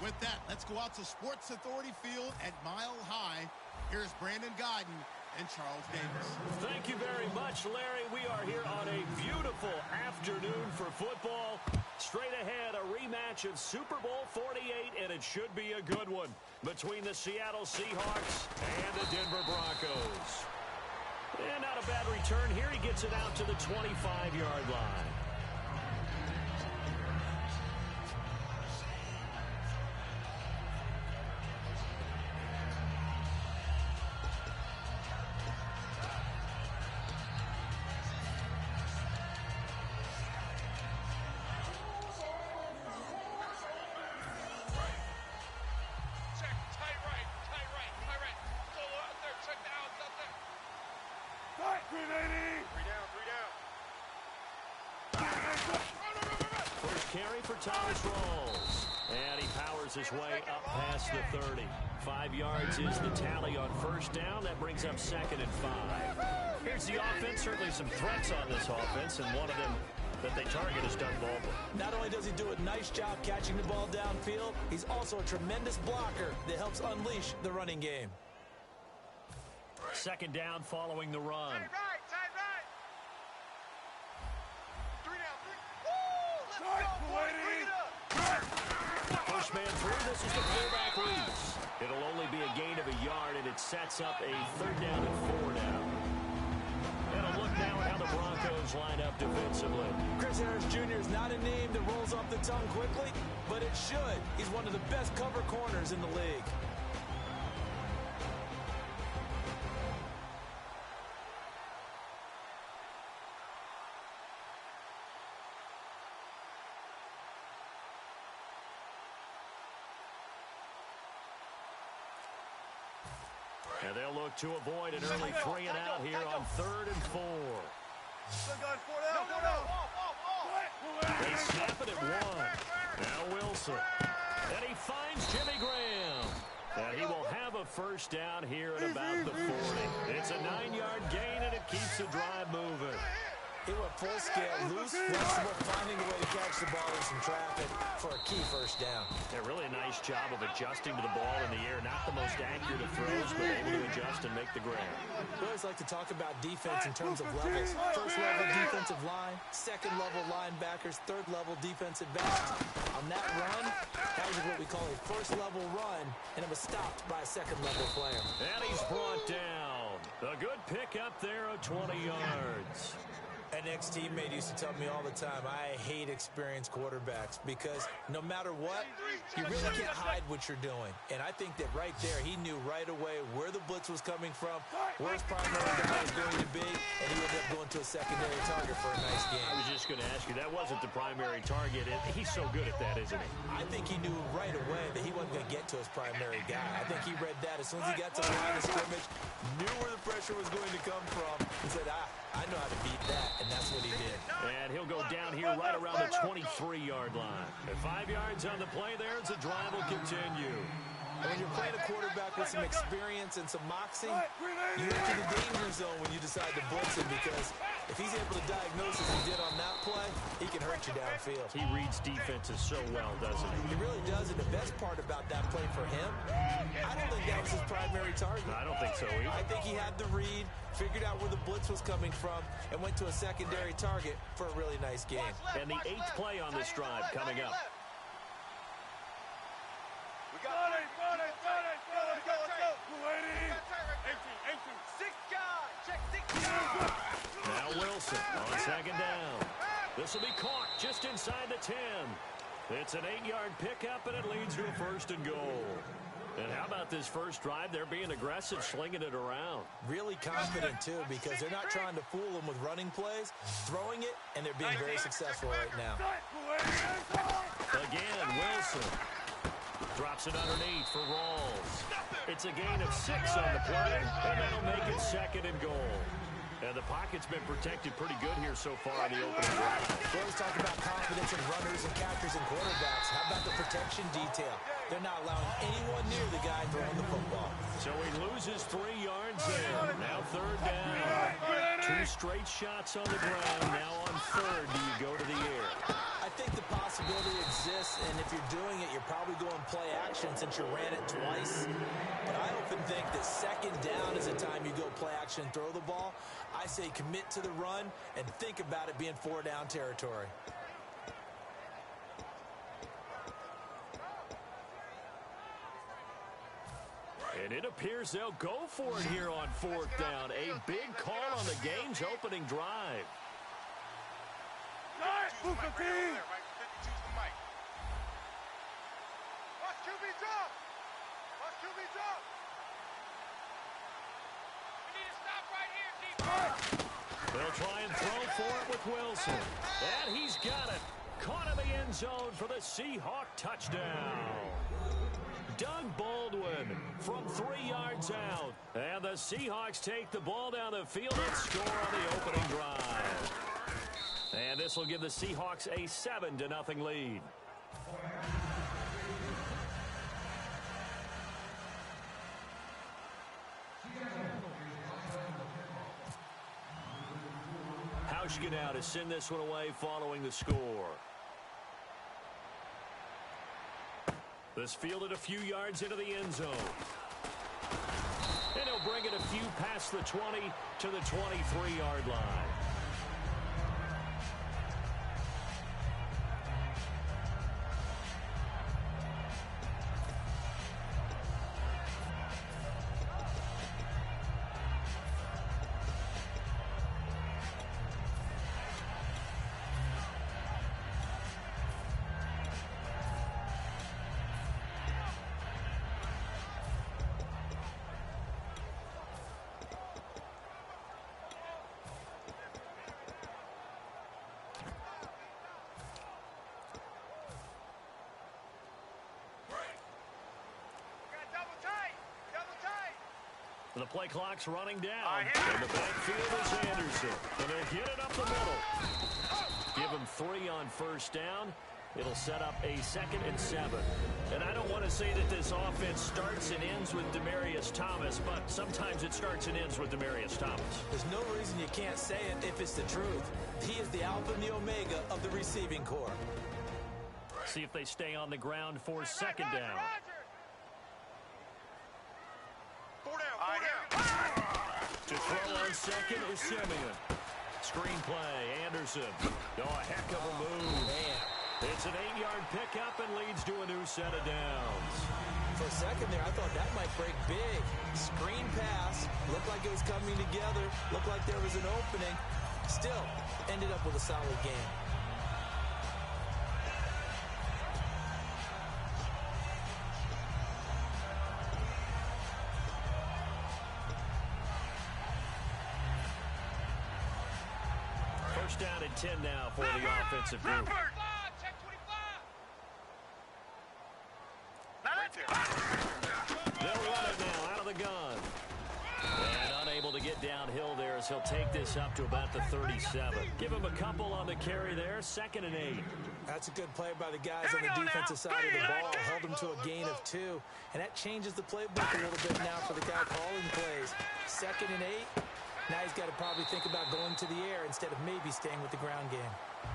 With that, let's go out to Sports Authority Field at Mile High. Here's Brandon Guyton and Charles Davis. Thank you very much, Larry. We are here on a beautiful afternoon for football. Straight ahead, a rematch of Super Bowl 48, and it should be a good one between the Seattle Seahawks and the Denver Broncos. And not a bad return here. He gets it out to the 25-yard line. His way up past the 30. 5 yards is the tally on first down. That brings up 2nd and 5. Here's the offense. Certainly some threats on this offense, and one of them that they target is Doug Baldwin. Not only does he do a nice job catching the ball downfield, he's also a tremendous blocker that helps unleash the running game. 2nd down following the run. Tight right. 3 down, 3. Woo! Let's go, boys. Bring it up. First man through, this is the fullback Reese. It'll only be a gain of a yard, and it sets up a 3rd down and 4 now. And a look now at how the Broncos line up defensively. Chris Harris Jr. is not a name that rolls off the tongue quickly, but it should. He's one of the best cover corners in the league. And they'll look to avoid an early 3 and out here on 3rd and 4. They snap it at 1. Now Wilson. And he finds Jimmy Graham. And he will have a first down here at about the 40. It's a 9-yard gain, and it keeps the drive moving. He went full scale, loose, flexible, finding a way to catch the ball in some traffic for a key first down. Yeah, really a nice job of adjusting to the ball in the air. Not the most accurate of throws, but able to adjust and make the grab. We always like to talk about defense in terms of levels. First level defensive line, second level linebackers, third level defensive backs. On that run, that was what we call a first level run, and it was stopped by a second level player. And he's brought down. A good pickup there of 20 yards. An ex-teammate used to tell me all the time, I hate experienced quarterbacks because no matter what, you really can't hide what you're doing. And I think that right there, he knew right away where the blitz was coming from, where his primary guy was going to be, and he ended up going to a secondary target for a nice game. I was just going to ask you, that wasn't the primary target. He's so good at that, isn't he? I think he knew right away that he wasn't going to get to his primary guy. I think he read that as soon as he got to the line of scrimmage, knew where the pressure was going to come from, and said, I know how to beat that. And that's what he did. And he'll go down here right around the 23-yard line. And 5 yards on the play there as the drive will continue. When you're playing a quarterback with some experience and some moxie, you enter the danger zone when you decide to blitz him because if he's able to diagnose as he did on that play, he can hurt you downfield. He reads defenses so well, doesn't he? He really does, and the best part about that play for him, I don't think that was his primary target. I don't think so either. I think he had the read, figured out where the blitz was coming from, and went to a secondary target for a really nice game. And the 8th play on this drive coming up. We got it. Let's go. 18. 6 guys. Check 6 guys. Now Wilson on 2nd down. This will be caught just inside the 10. It's an 8-yard pickup, and it leads to a 1st and goal. And how about this first drive? They're being aggressive, slinging it around. Really confident, too, because they're not trying to fool them with running plays, throwing it, and they're being very successful right now. Again, Wilson drops it underneath for Rawls. It's a gain of 6 on the play, and that'll make it 2nd and goal. And the pocket's been protected pretty good here so far on the opening drive. We always talk about confidence in runners and catchers and quarterbacks. How about the protection detail? They're not allowing anyone near the guy throwing the football. So he loses 3 yards there. Now 3rd down. 2 straight shots on the ground. Now on 3rd, do you go to the air? I think the possibility exists, and if you're doing it, you're probably going play action since you ran it twice. But I often think that second down is the time you go play action and throw the ball. I say commit to the run and think about it being 4-down territory. And it appears they'll go for it here on 4th down. A big call on the game's opening drive. They'll try and throw for it with Wilson. And he's got it. Caught in the end zone for the Seahawk touchdown. Doug Baldwin from 3 yards out. And the Seahawks take the ball down the field and score on the opening drive. And this will give the Seahawks a 7-0 lead. Hauschka now to send this one away following the score. This fielded a few yards into the end zone. And he'll bring it a few past the 20 to the 23-yard line. The play clock's running down. And the backfield is Anderson. And they'll get it up the middle. Give him 3 on 1st down. It'll set up a 2nd and 7. And I don't want to say that this offense starts and ends with Demaryius Thomas, but sometimes it starts and ends with Demaryius Thomas. There's no reason you can't say it if it's the truth. He is the alpha and the omega of the receiving corps. See if they stay on the ground for 2nd down. To throw on 2nd is Simeon. Screenplay, Anderson. Oh, a heck of a move. Man. It's an 8-yard pickup and leads to a new set of downs. For a second there, I thought that might break big. Screen pass. Looked like it was coming together. Looked like there was an opening. Still, ended up with a solid game. Down at 10 now for the offensive group. Check 25. They'll run it now out of the gun. And unable to get downhill there as he'll take this up to about the 37. Give him a couple on the carry there. 2nd and 8. That's a good play by the guys on the defensive side of the ball. Held him to a gain of 2. And that changes the playbook a little bit now for the guy calling plays. 2nd and 8. Now he's got to probably think about going to the air instead of maybe staying with the ground game.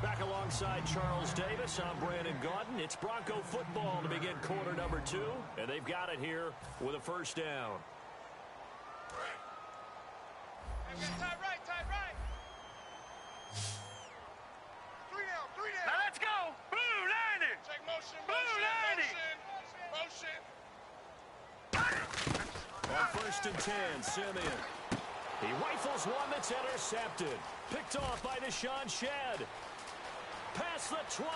Back alongside Charles Davis, I'm Brandon Gaudin. It's Bronco football to begin quarter number 2, and they've got it here with a 1st down. Tight right. 3 down. Now let's go. Blue 90. Check motion. Blue 90. On 1st and 10, Simeon. He rifles one that's intercepted. Picked off by Deshaun Shedd. Past the 20.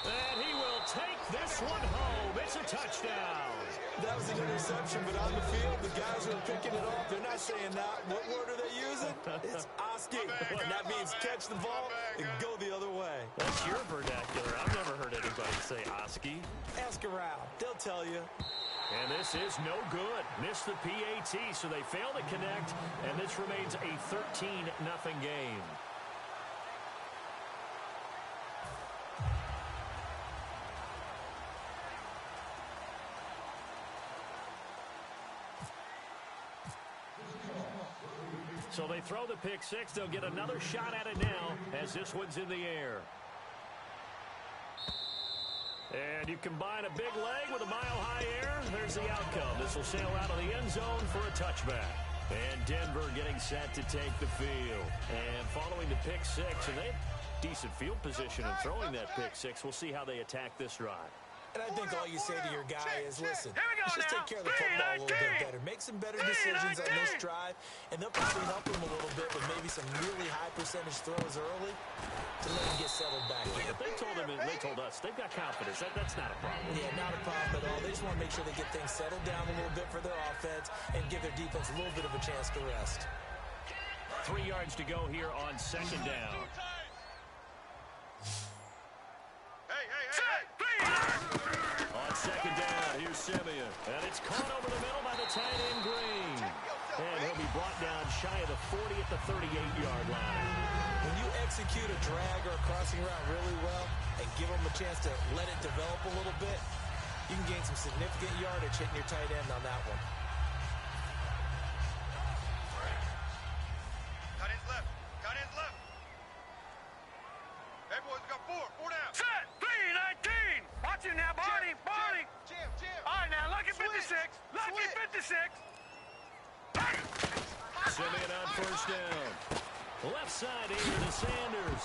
And he will take this one home. It's a touchdown. That was an interception, but on the field, the guys who are picking it off, they're not saying that. What word are they using? It's asking. And that means catch the ball and go the other way. That's your vernacular. I've never heard anybody say Oski. Ask around. They'll tell you. And this is no good. Missed the PAT, so they fail to connect, and this remains a 13-0 game. So they throw the pick 6. They'll get another shot at it now as this one's in the air. And you combine a big leg with a mile-high air, there's the outcome. This will sail out of the end zone for a touchback. And Denver getting set to take the field. And following the pick six, and they have decent field position in throwing that pick six. We'll see how they attack this drive. And I think all you say to your guy is, listen, let's just take care of the football a little bit better. Make some better decisions on this drive, and they'll probably help him a little bit with maybe some really high percentage throws early to let him get settled back in. If they told us, they've got confidence. That's not a problem. Yeah, not a problem at all. They just want to make sure they get things settled down a little bit for their offense and give their defense a little bit of a chance to rest. 3 yards to go here on second down. On second down, here's Simeon. And it's caught over the middle by the tight end Green. And he'll be brought down shy of the 40 at the 38-yard line. When you execute a drag or a crossing route really well and give them a chance to let it develop a little bit, you can gain some significant yardage hitting your tight end on that one. Tight end's left. Tight end's left. Hey, boys, we got four down. Set. 3-19. Watch it now, Barney. Jim. All right, now, lucky 56. Lucky 56. Simeon on first down. Left side here to Sanders.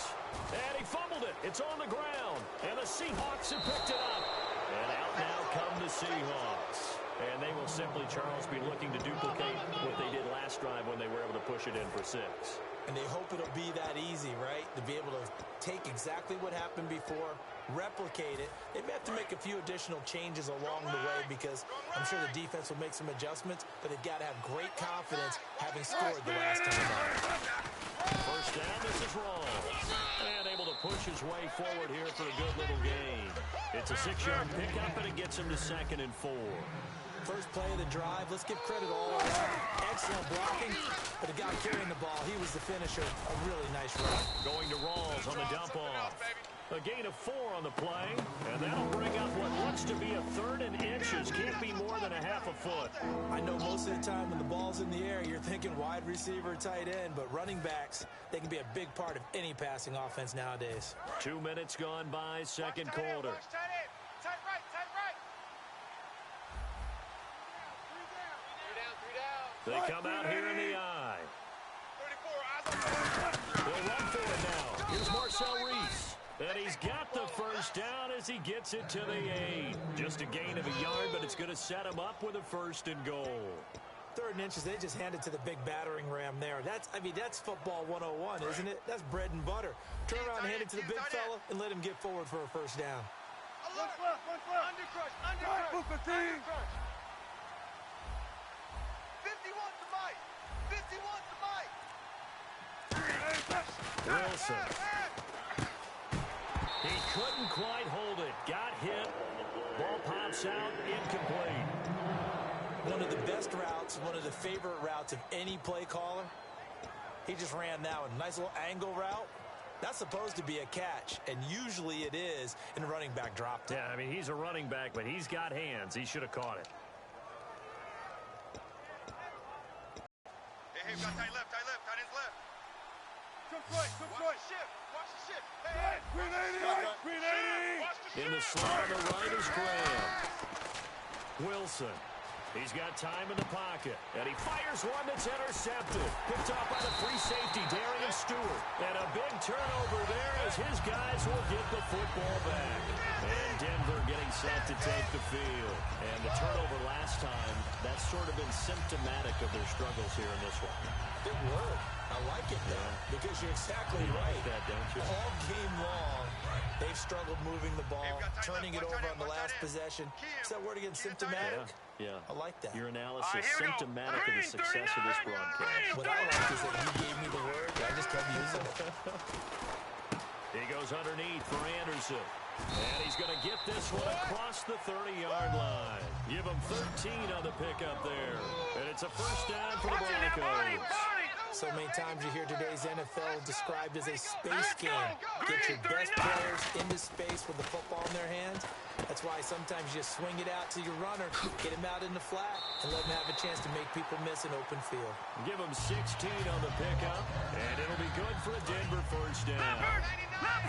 And he fumbled it. It's on the ground. And the Seahawks have picked it up. And out now come the Seahawks. And they will simply, Charles, be looking to duplicate what they did last drive when they were able to push it in for 6. And they hope it'll be that easy, right? To be able to take exactly what happened before, replicate it. They may have to make a few additional changes along the way because I'm sure the defense will make some adjustments, but they've got to have great confidence having scored the last time out. First down, this is Rawls. And able to push his way forward here for a good little gain. It's a 6-yard pickup, and it gets him to 2nd and 4. First play of the drive. Let's give credit all around. Excellent blocking, but the guy carrying the ball, he was the finisher. A really nice run. Going to Rawls on the dump off. A gain of 4 on the play, and that'll bring up what looks to be a 3rd and inches. Can't be more than a half a foot. I know most of the time when the ball's in the air, you're thinking wide receiver, tight end, but running backs, they can be a big part of any passing offense nowadays. 2 minutes gone by, second quarter. Tight right. They come out here in the eye. 34, eyes on They'll run for it now. Here's Marcel Reese. And he's got the first down as he gets it to the 8. Just a gain of a yard, but it's going to set him up with a 1st and goal. 3rd and inches, they just hand it to the big battering ram there. That's football 101, isn't it? That's bread and butter. Turn around and hand it to the big fella and let him get forward for a first down. One foot. Undercrush. 51 to Mike. 51 to Mike. Wilson. He couldn't quite hold it. Got hit. Ball pops out. Incomplete. One of the best routes, one of the favorite routes of any play caller. He just ran that one. Nice little angle route. That's supposed to be a catch, and usually it is, and the running back dropped it. Yeah, I mean, he's a running back, but he's got hands. He should have caught it. Hey, we got tight left. Tight end's left. Come right. Watch the shift. Hey. 380. In the slot on the right is Graham. Wilson. He's got time in the pocket. And he fires one that's intercepted. Picked off by the free safety, Darian Stewart. And a big turnover there as his guys will get the football back. And Denver getting set to take the field. And the turnover last time, that's sort of been symptomatic of their struggles here in this one. Good word. I like it, though, because you're exactly You right. like that, don't you? All game long, they've struggled moving the ball, turning it over on the last possession. Is that word again, symptomatic? Yeah. I like that. Your analysis symptomatic of the success of this broadcast. What I like is that you gave me the word, I just kept using it. He goes underneath for Anderson. And he's going to get this one across the 30-yard line. Give him 13 on the pickup there. And it's a first down for the Broncos. So many times you hear today's NFL described as a space game. Get your best players into space with the football in their hands. That's why sometimes you just swing it out to your runner, get him out in the flat, and let him have a chance to make people miss an open field. Give him 16 on the pickup, and it'll be good for a Denver first down.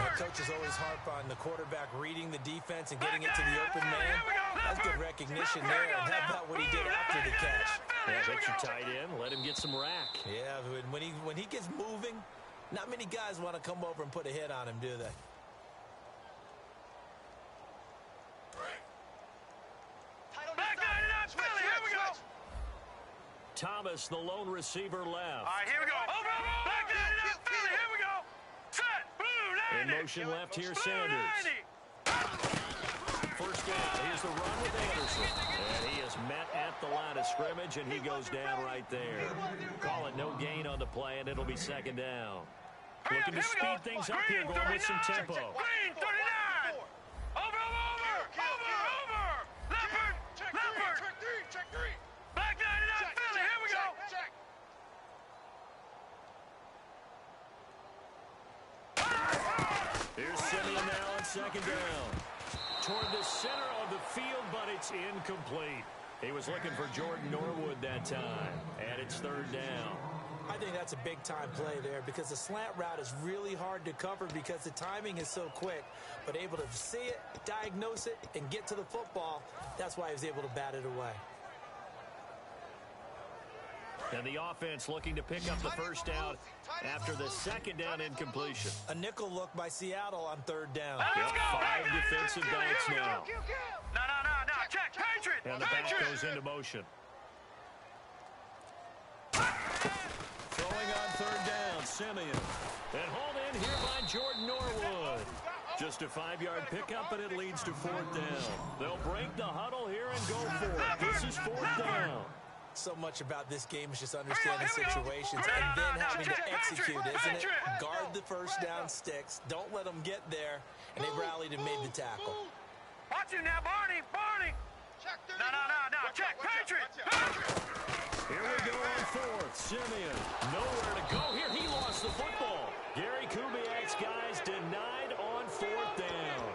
The coaches always harp on the quarterback reading the defense and getting it to the open man. That's good recognition there. And how about what he did after the catch? Yeah, hit your tight end, let him get some rack. Yeah, when he gets moving, not many guys want to come over and put a hit on him, do they? Thomas, the lone receiver, left. All right, here we go. Over, back 99, Philly, here we go. Set, blue 90. In motion left here, Sanders. First down, here's the run with Anderson. And he is met at the line of scrimmage, and he goes down right there. Call it no gain on the play, and it'll be second down. Looking to speed things up here, going with some tempo. Green, 39. Over. Leopard. Check three. Back 99, Philly, here we go. Here's Simeon now on second down. Toward the center of the field, but it's incomplete. He was looking for Jordan Norwood that time, and it's third down. I think that's a big-time play there because the slant route is really hard to cover because the timing is so quick. But able to see it, diagnose it, and get to the football, that's why he was able to bat it away. And the offense looking to pick up the first down after the second down incompletion. A nickel look by Seattle on third down. Yep, 5 defensive backs now. No. Check, Patriot. And the back goes into motion. Throwing on third down, Simeon. And hauled in here by Jordan Norwood. Just a 5-yard pickup, and it leads to fourth down. They'll break the huddle here and go for it. This is fourth down. So much about this game is just understanding situations and then having to execute, isn't it? Guard the first down sticks. Don't let them get there. And they rallied and made the tackle. Watch him now, Barney. No. Check, Patriot. Here we go on fourth. Simeon, nowhere to go here. He lost the football. Gary Kubiak's guys denied on fourth down.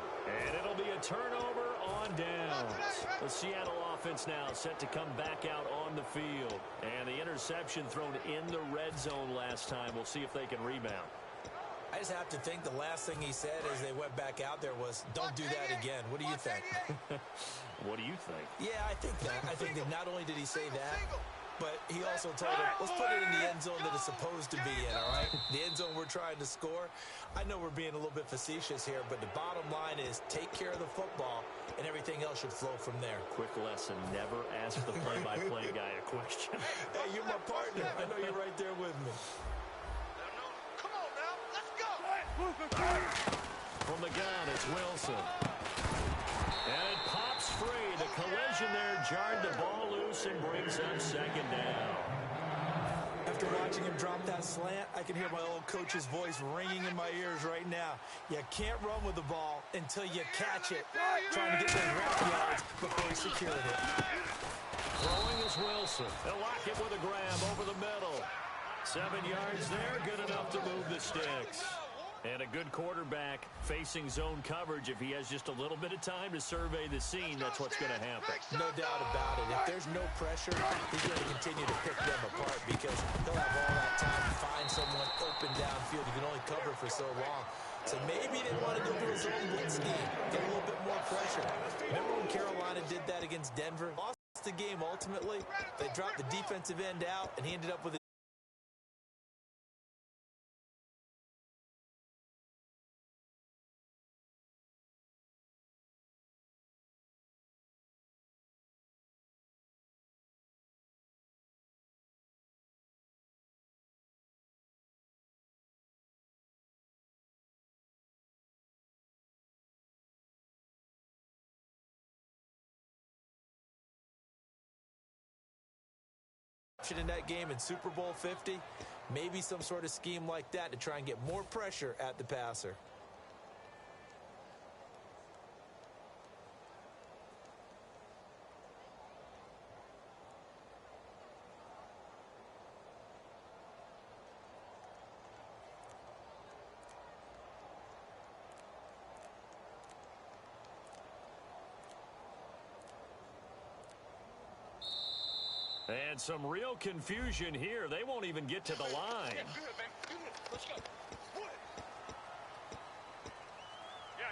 And it'll be a turnover on downs. The Seattle offense now set to come back out on the field. And the interception thrown in the red zone last time. We'll see if they can rebound. I just have to think the last thing he said as they went back out there was, don't do that again. What do you think? What do you think? Yeah, I think that. I think that not only did he say that, but he also told him, let's put it in the end zone that it's supposed to be in, all right? The end zone we're trying to score. I know we're being a little bit facetious here, but the bottom line is take care of the football, and everything else should flow from there. Quick lesson, never ask the play-by-play guy a question. Hey, you're my partner. I know you're right there with me. Come on now, let's go. From the gun, it's Wilson. And it pops free. The collision there jarred the ball loose and brings up second down. After watching him drop that slant, I can hear my old coach's voice ringing in my ears right now. You can't run with the ball until you catch it. Trying to get those wrap yards before he secured it. Throwing is Wilson. They'll lock it with a grab over the middle. 7 yards there, good enough to move the sticks. And a good quarterback facing zone coverage. If he has just a little bit of time to survey the scene, that's what's going to happen. No doubt about it. If there's no pressure, he's going to continue to pick them apart because he'll have all that time to find someone open downfield. You can only cover for so long. So maybe they want to go to a zone blitz scheme, get a little bit more pressure. Remember when Carolina did that against Denver? Lost the game ultimately. They dropped the defensive end out, and he ended up with a in that game in Super Bowl 50, maybe some sort of scheme like that to try and get more pressure at the passer. And some real confusion here. They won't even get to the line. Yeah, good, man. Good. Let's go. What? Yeah.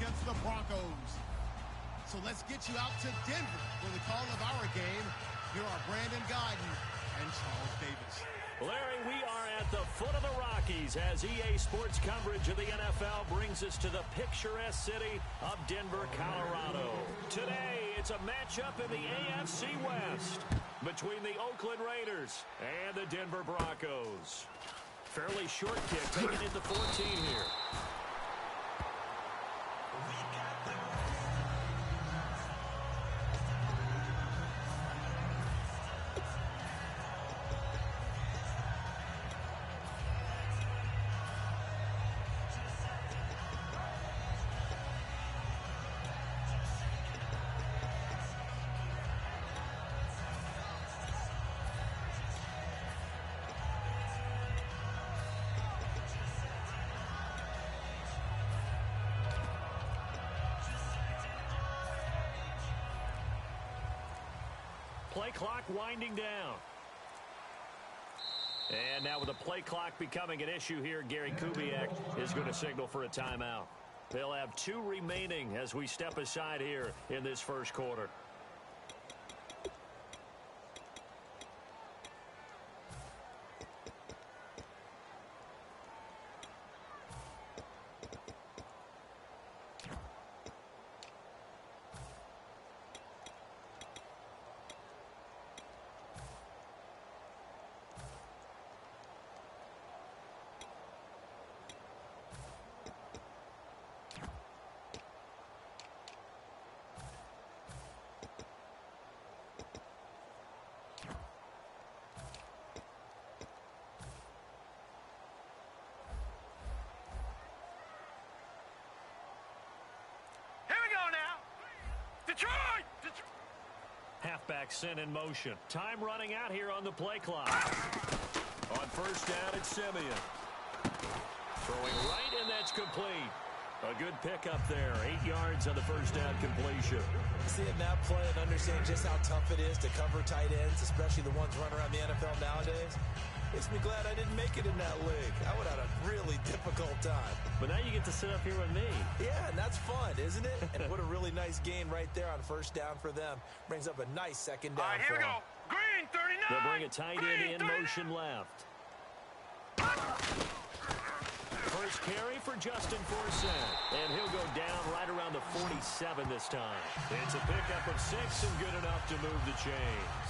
against the Broncos. So let's get you out to Denver for the call of our game. Here are Brandon Gaudin and Charles Davis. Larry, we are at the foot of the Rockies as EA Sports coverage of the NFL brings us to the picturesque city of Denver, Colorado. Today, it's a matchup in the AFC West between the Oakland Raiders and the Denver Broncos. Fairly short kick, taking it to 14 here. Play clock winding down. And now with the play clock becoming an issue here, Gary Kubiak is going to signal for a timeout. They'll have 2 remaining as we step aside here in this first quarter. Detroit! Halfback sent in motion. Time running out here on the play clock. On first down, it's Simeon. Throwing right, and that's complete. A good pickup there. 8 yards on the first down completion. Seeing that play and understanding just how tough it is to cover tight ends, especially the ones running around the NFL nowadays, makes me glad I didn't make it in that league. I would have had a really difficult time. But now you get to sit up here with me. Yeah, and that's fun, isn't it? And what a really nice gain right there on first down for them. Brings up a nice second down. All right, here we go. Green, 39. They'll bring a tight end in 39. motion left. First carry for Justin Forsett. And he'll go down right around the 47 this time. It's a pickup of 6 and good enough to move the chains.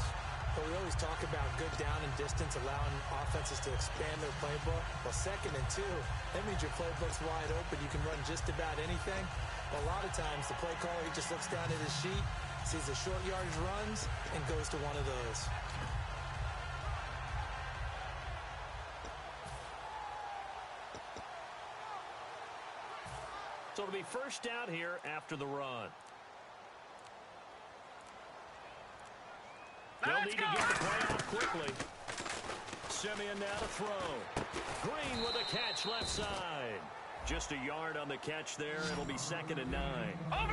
But we always talk about good down and distance, allowing offenses to expand their playbook. Well, 2nd and 2, that means your playbook's wide open. You can run just about anything. But a lot of times, the play caller, he just looks down at his sheet, sees the short yardage runs, and goes to one of those. So it'll be first down here after the run. They'll need to get the play off quickly. Simeon now to throw. Green with a catch left side. Just a yard on the catch there. It'll be 2nd and 9. Over!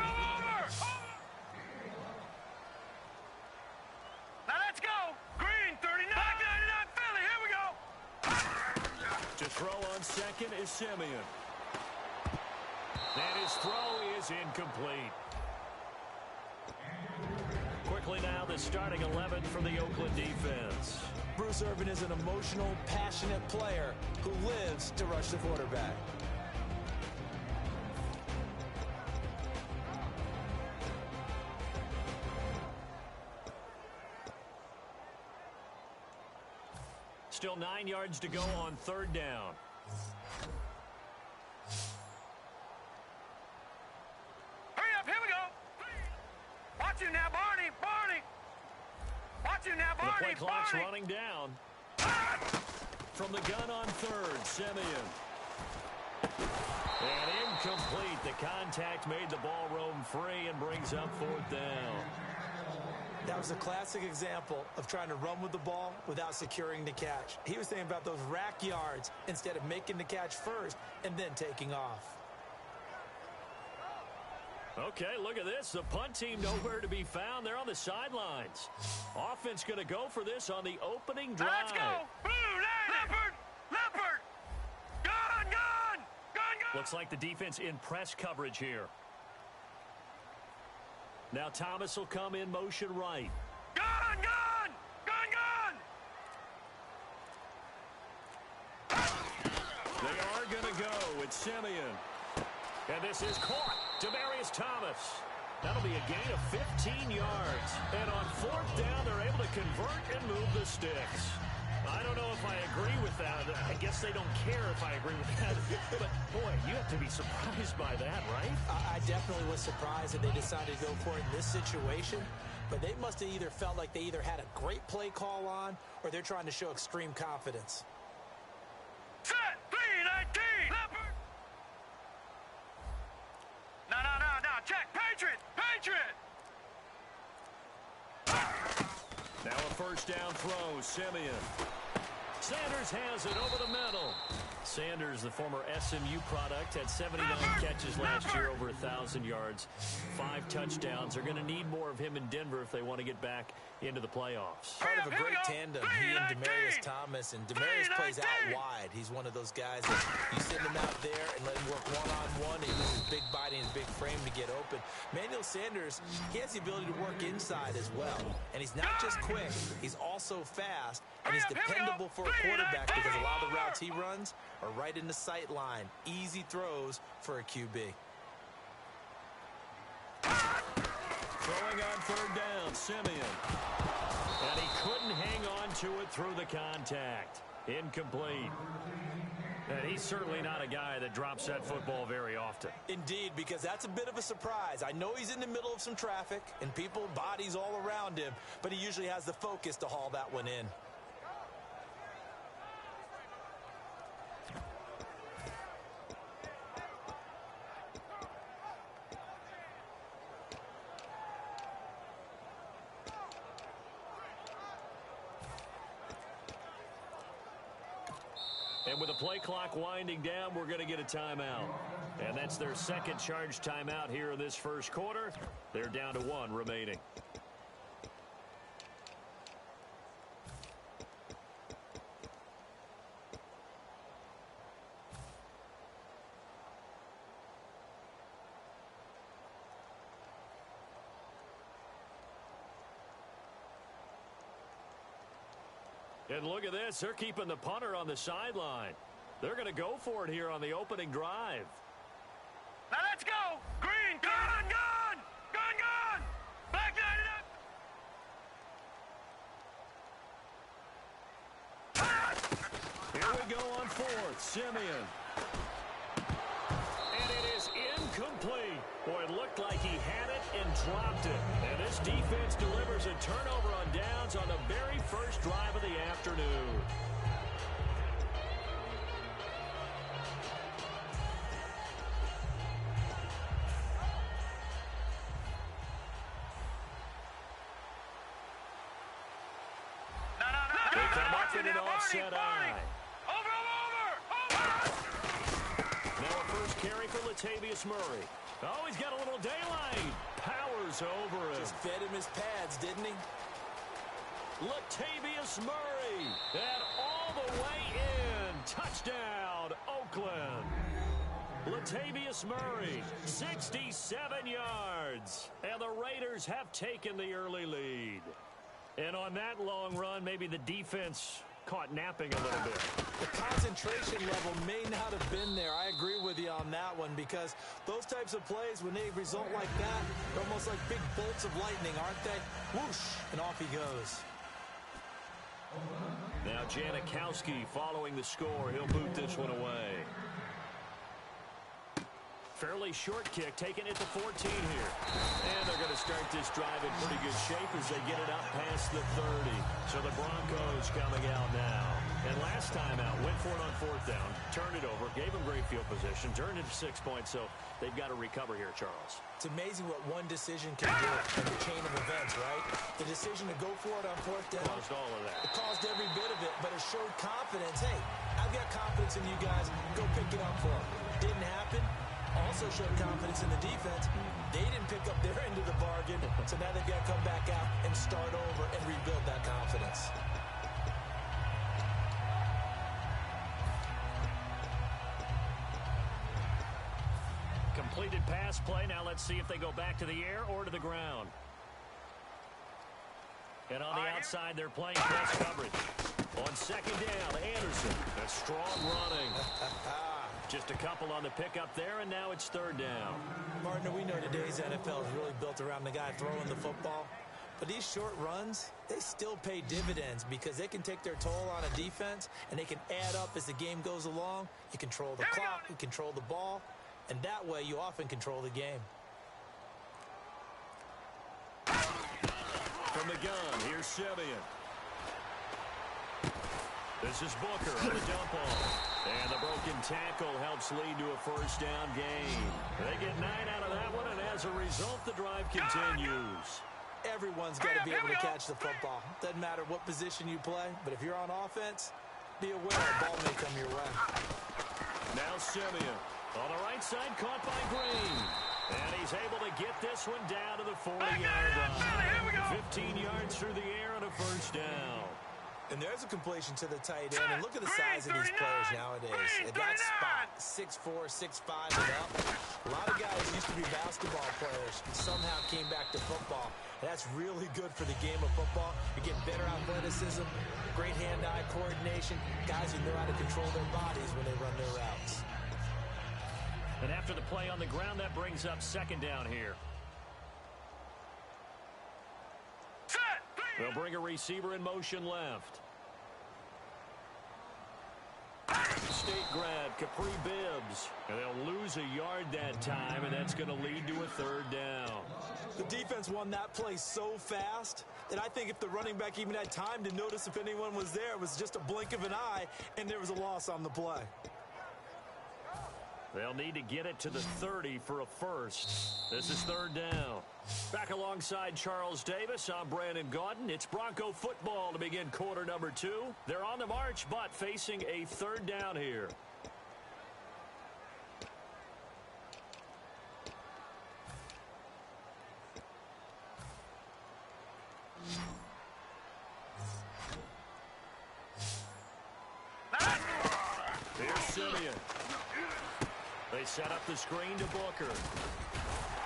Now let's go. Green, 39. 99 Philly. Here we go. To throw on 2nd is Simeon. And his throw is incomplete. Quickly now, the starting 11 for the Oakland defense. Bruce Irvin is an emotional, passionate player who lives to rush the quarterback. Still 9 yards to go on 3rd down. Hurry up. Here we go. Watch you now, Barney. Watch you now, Barney. The play clock's Barney. running down. From the gun on 3rd, Simeon. And incomplete. The contact made the ball roam free and brings up 4th down. That was a classic example of trying to run with the ball without securing the catch. He was thinking about those rack yards instead of making the catch first and then taking off. Okay, look at this. The punt team nowhere to be found. They're on the sidelines. Offense going to go for this on the opening drive. Let's go. Blue line. Leopard. Gun. Looks like the defense in press coverage here. Now Thomas will come in motion right. Gun. They are going to go. It's Simeon. And this is caught. Demaryius Thomas. That'll be a gain of 15 yards. And on 4th down, they're able to convert and move the sticks. I don't know if I agree with that. I guess they don't care if I agree with that. But, boy, you have to be surprised by that, right? I definitely was surprised that they decided to go for it in this situation. But they must have either felt like they either had a great play call on or they're trying to show extreme confidence. Set. 3-19. Leopard. No. Check. Patriot. Now a first down throw. Simeon. Sanders has it over the middle. Sanders, the former SMU product, had 79 catches last year, over 1,000 yards, 5 touchdowns. They're going to need more of him in Denver if they want to get back into the playoffs. Part of a great tandem, he and Demaryius Thomas, and Demaryius plays out wide. He's one of those guys that you send him out there and let him work one-on-one. He uses big body and his big frame to get open. Manuel Sanders, he has the ability to work inside as well. And he's not just quick, he's also fast, and he's dependable for a quarterback because a lot of the routes he runs are right in the sight line. Easy throws for a QB. Throwing on 3rd down, Simeon. And he couldn't hang on to it through the contact. Incomplete. And he's certainly not a guy that drops that football very often. Indeed, because that's a bit of a surprise. I know he's in the middle of some traffic and people, bodies all around him, but he usually has the focus to haul that one in. And with the play clock winding down, we're going to get a timeout. And that's their second charge timeout here in this first quarter. They're down to 1 remaining. And look at this. They're keeping the punter on the sideline. They're going to go for it here on the opening drive. Now let's go. Green, gun, gun. Gun, gun. Back it up. Here we go on 4th. Simeon. And it is incomplete. Boy, it looked like he had it and dropped it. And this defense delivers a turnover on downs on the very first drive of the afternoon. They come up in an offset eye. Now a first carry for Latavius Murray. Oh, he's got a little daylight. Powers over it. Just fed him his pads, didn't he? Latavius Murray. And all the way in. Touchdown, Oakland. Latavius Murray, 67 yards. And the Raiders have taken the early lead. And on that long run, maybe the defense caught napping a little bit. The concentration level may not have been there. I agree with you on that one, because those types of plays, when they result like that, they're almost like big bolts of lightning, aren't they? Whoosh, and off he goes. Now Janikowski following the score. He'll boot this one away. Fairly short kick, taking it to 14 here. And they're going to start this drive in pretty good shape as they get it up past the 30. So the Broncos coming out now. And last time out, went for it on 4th down, turned it over, gave them great field position, turned it to 6 points, so they've got to recover here, Charles. It's amazing what one decision can do in the chain of events, right? The decision to go for it on 4th down. Caused all of that. It caused every bit of it, but it showed confidence. Hey, I've got confidence in you guys. Go pick it up for them. Didn't happen. Also showed confidence in the defense. They didn't pick up their end of the bargain, so now they've got to come back out and start over and rebuild that confidence. Completed pass play. Now let's see if they go back to the air or to the ground. And on the outside, they're playing press coverage. On 2nd down, Anderson. That's strong running. Just a couple on the pickup there, and now it's 3rd down. Partner, we know today's NFL is really built around the guy throwing the football. But these short runs, they still pay dividends because they can take their toll on a defense, and they can add up as the game goes along. You control the clock, you control the ball, and that way you often control the game. From the gun, here's Simeon. This is Booker on the dump off. And the broken tackle helps lead to a 1st down gain. They get 9 out of that one, and as a result, the drive continues. Everyone's got to be able to catch the football. Doesn't matter what position you play, but if you're on offense, be aware the ball may come your way. Now Simeon on the right side, caught by Green. And he's able to get this one down to the 40-yard line. 15 yards through the air and a 1st down. And there's a completion to the tight end. And look at the size of these players nowadays. At that spot, 6'4", 6'5", and up. A lot of guys used to be basketball players and somehow came back to football. And that's really good for the game of football. You get better athleticism, great hand-eye coordination, guys who know how to control their bodies when they run their routes. And after the play on the ground, that brings up 2nd down here. They'll bring a receiver in motion left. State grad, Capri Bibbs. And they'll lose a yard that time, and that's going to lead to a 3rd down. The defense won that play so fast that I think if the running back even had time to notice if anyone was there, it was just a blink of an eye, and there was a loss on the play. They'll need to get it to the 30 for a 1st. This is 3rd down. Back alongside Charles Davis, I'm Brandon Gaudin. It's Bronco football to begin quarter number 2. They're on the march, but facing a 3rd down here. Here's Simeon. They set up the screen to Booker.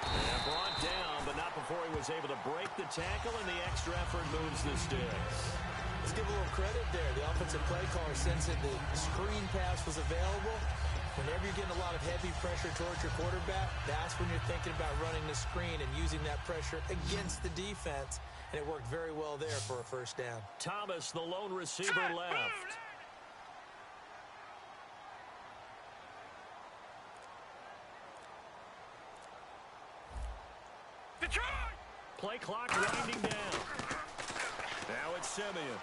And brought down, but not before he was able to break the tackle, and the extra effort moves the sticks. Let's give a little credit there. The offensive play caller sensed that the screen pass was available. Whenever you're getting a lot of heavy pressure towards your quarterback, that's when you're thinking about running the screen and using that pressure against the defense. And it worked very well there for a first down. Thomas, the lone receiver, left. Detroit! Play clock winding down. Now it's Simeon.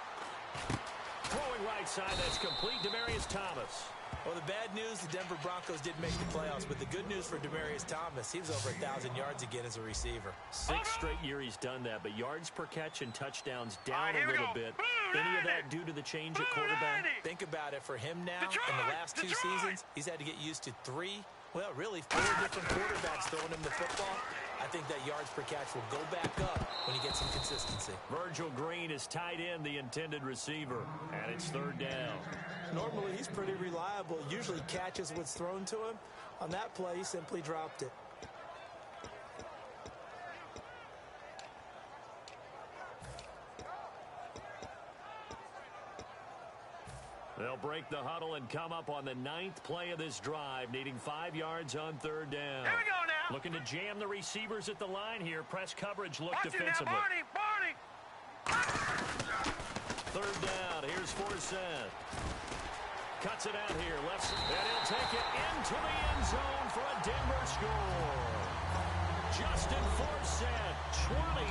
Throwing right side, that's complete. Demaryius Thomas. Well, the bad news, the Denver Broncos didn't make the playoffs, but the good news for Demaryius Thomas, he was over 1,000 yards again as a receiver. 6 straight year he's done that, but yards per catch and touchdowns down right, a little bit. Any of that due to the change at quarterback? Think about it. For him now, Detroit! in the last 2 seasons, he's had to get used to 4 different quarterbacks throwing him the football. I think that yards per catch will go back up when he gets some consistency. Virgil Green is tied in the intended receiver, and it's 3rd down. Normally, he's pretty reliable. Usually catches what's thrown to him. On that play, he simply dropped it. They'll break the huddle and come up on the 9th play of this drive, needing 5 yards on 3rd down. Here we go now. Looking to jam the receivers at the line here. Press coverage look Watch it now, defensively. Barney! 3rd down. Here's Forsett. Cuts it out here. Left, and he'll take it into the end zone for a Denver score. Justin Forsett, 24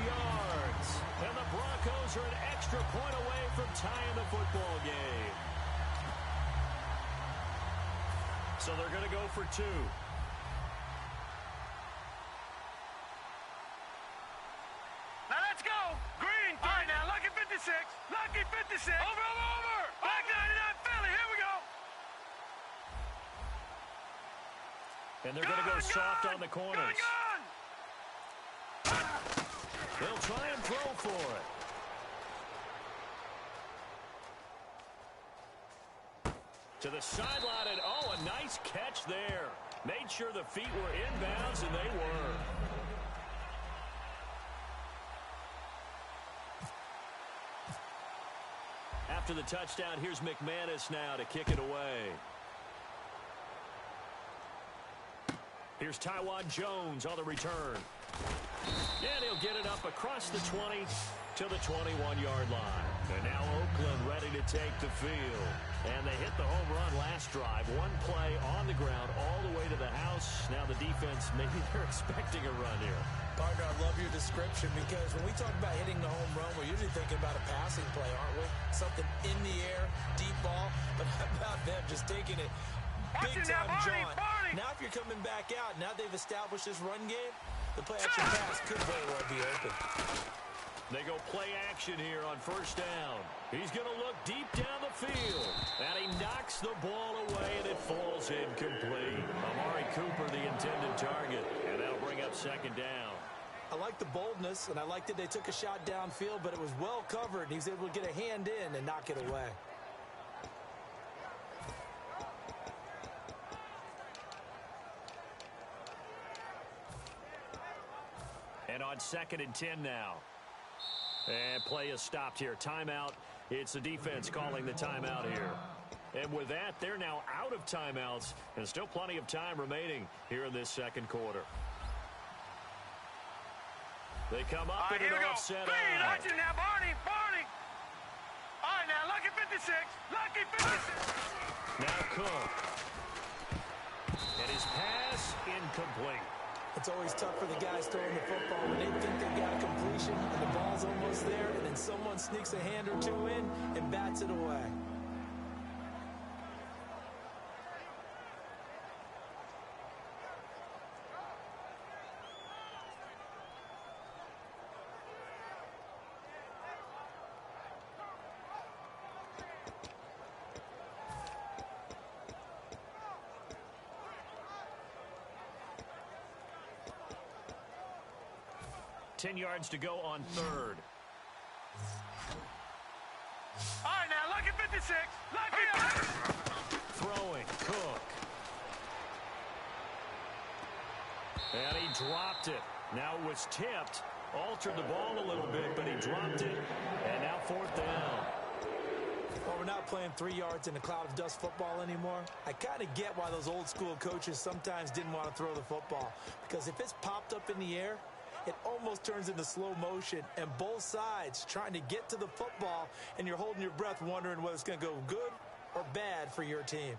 yards. And the Broncos are an extra point away from tying the football game. So they're going to go for 2. Now let's go. Green. All right, now, lucky 56. Lucky 56. Over. Back 99, Philly. Here we go. And they're going to go soft on the corners. They'll try and throw for it. To the sideline, and a nice catch there. Made sure the feet were inbounds, and they were. After the touchdown, here's McManus now to kick it away. Here's Tywan Jones on the return. And he'll get it up across the 20 to the 21-yard line. And now Oakland ready to take the field. And they hit the home run last drive. 1 play on the ground all the way to the house. Now the defense, maybe they're expecting a run here. Partner, I love your description because when we talk about hitting the home run, we're usually thinking about a passing play, aren't we? Something in the air, deep ball. But how about them just taking it big time, John? Now if you're coming back out, now they've established this run game, the play-action pass could very well be open. They go play action here on 1st down. He's going to look deep down the field. And he knocks the ball away, and it falls incomplete. Amari Cooper, the intended target. And that'll bring up 2nd down. I like the boldness, and I like that they took a shot downfield, but it was well covered. He was able to get a hand in and knock it away. And on 2nd and 10 now. And play is stopped here. Timeout. It's the defense calling the timeout here. And with that, they're now out of timeouts. And still plenty of time remaining here in this 2nd quarter. They come up in an offset Green, eye. watch it now, Barney! All right, now, lucky 56. Lucky 56. Now Cook. And his pass incomplete. It's always tough for the guys throwing the football when they think they've got a completion and the ball's almost there, and then someone sneaks a hand or 2 in and bats it away. Ten yards to go on 3rd. All right, now, lucky 56. Lucky. Throwing, Cook. And he dropped it. Now it was tipped. Altered the ball a little bit, but he dropped it. And now 4th down. Well, we're not playing 3 yards in a cloud of dust football anymore. I kind of get why those old school coaches sometimes didn't want to throw the football. Because if it's popped up in the air, it almost turns into slow motion. And both sides trying to get to the football, and you're holding your breath wondering whether it's going to go good or bad for your team.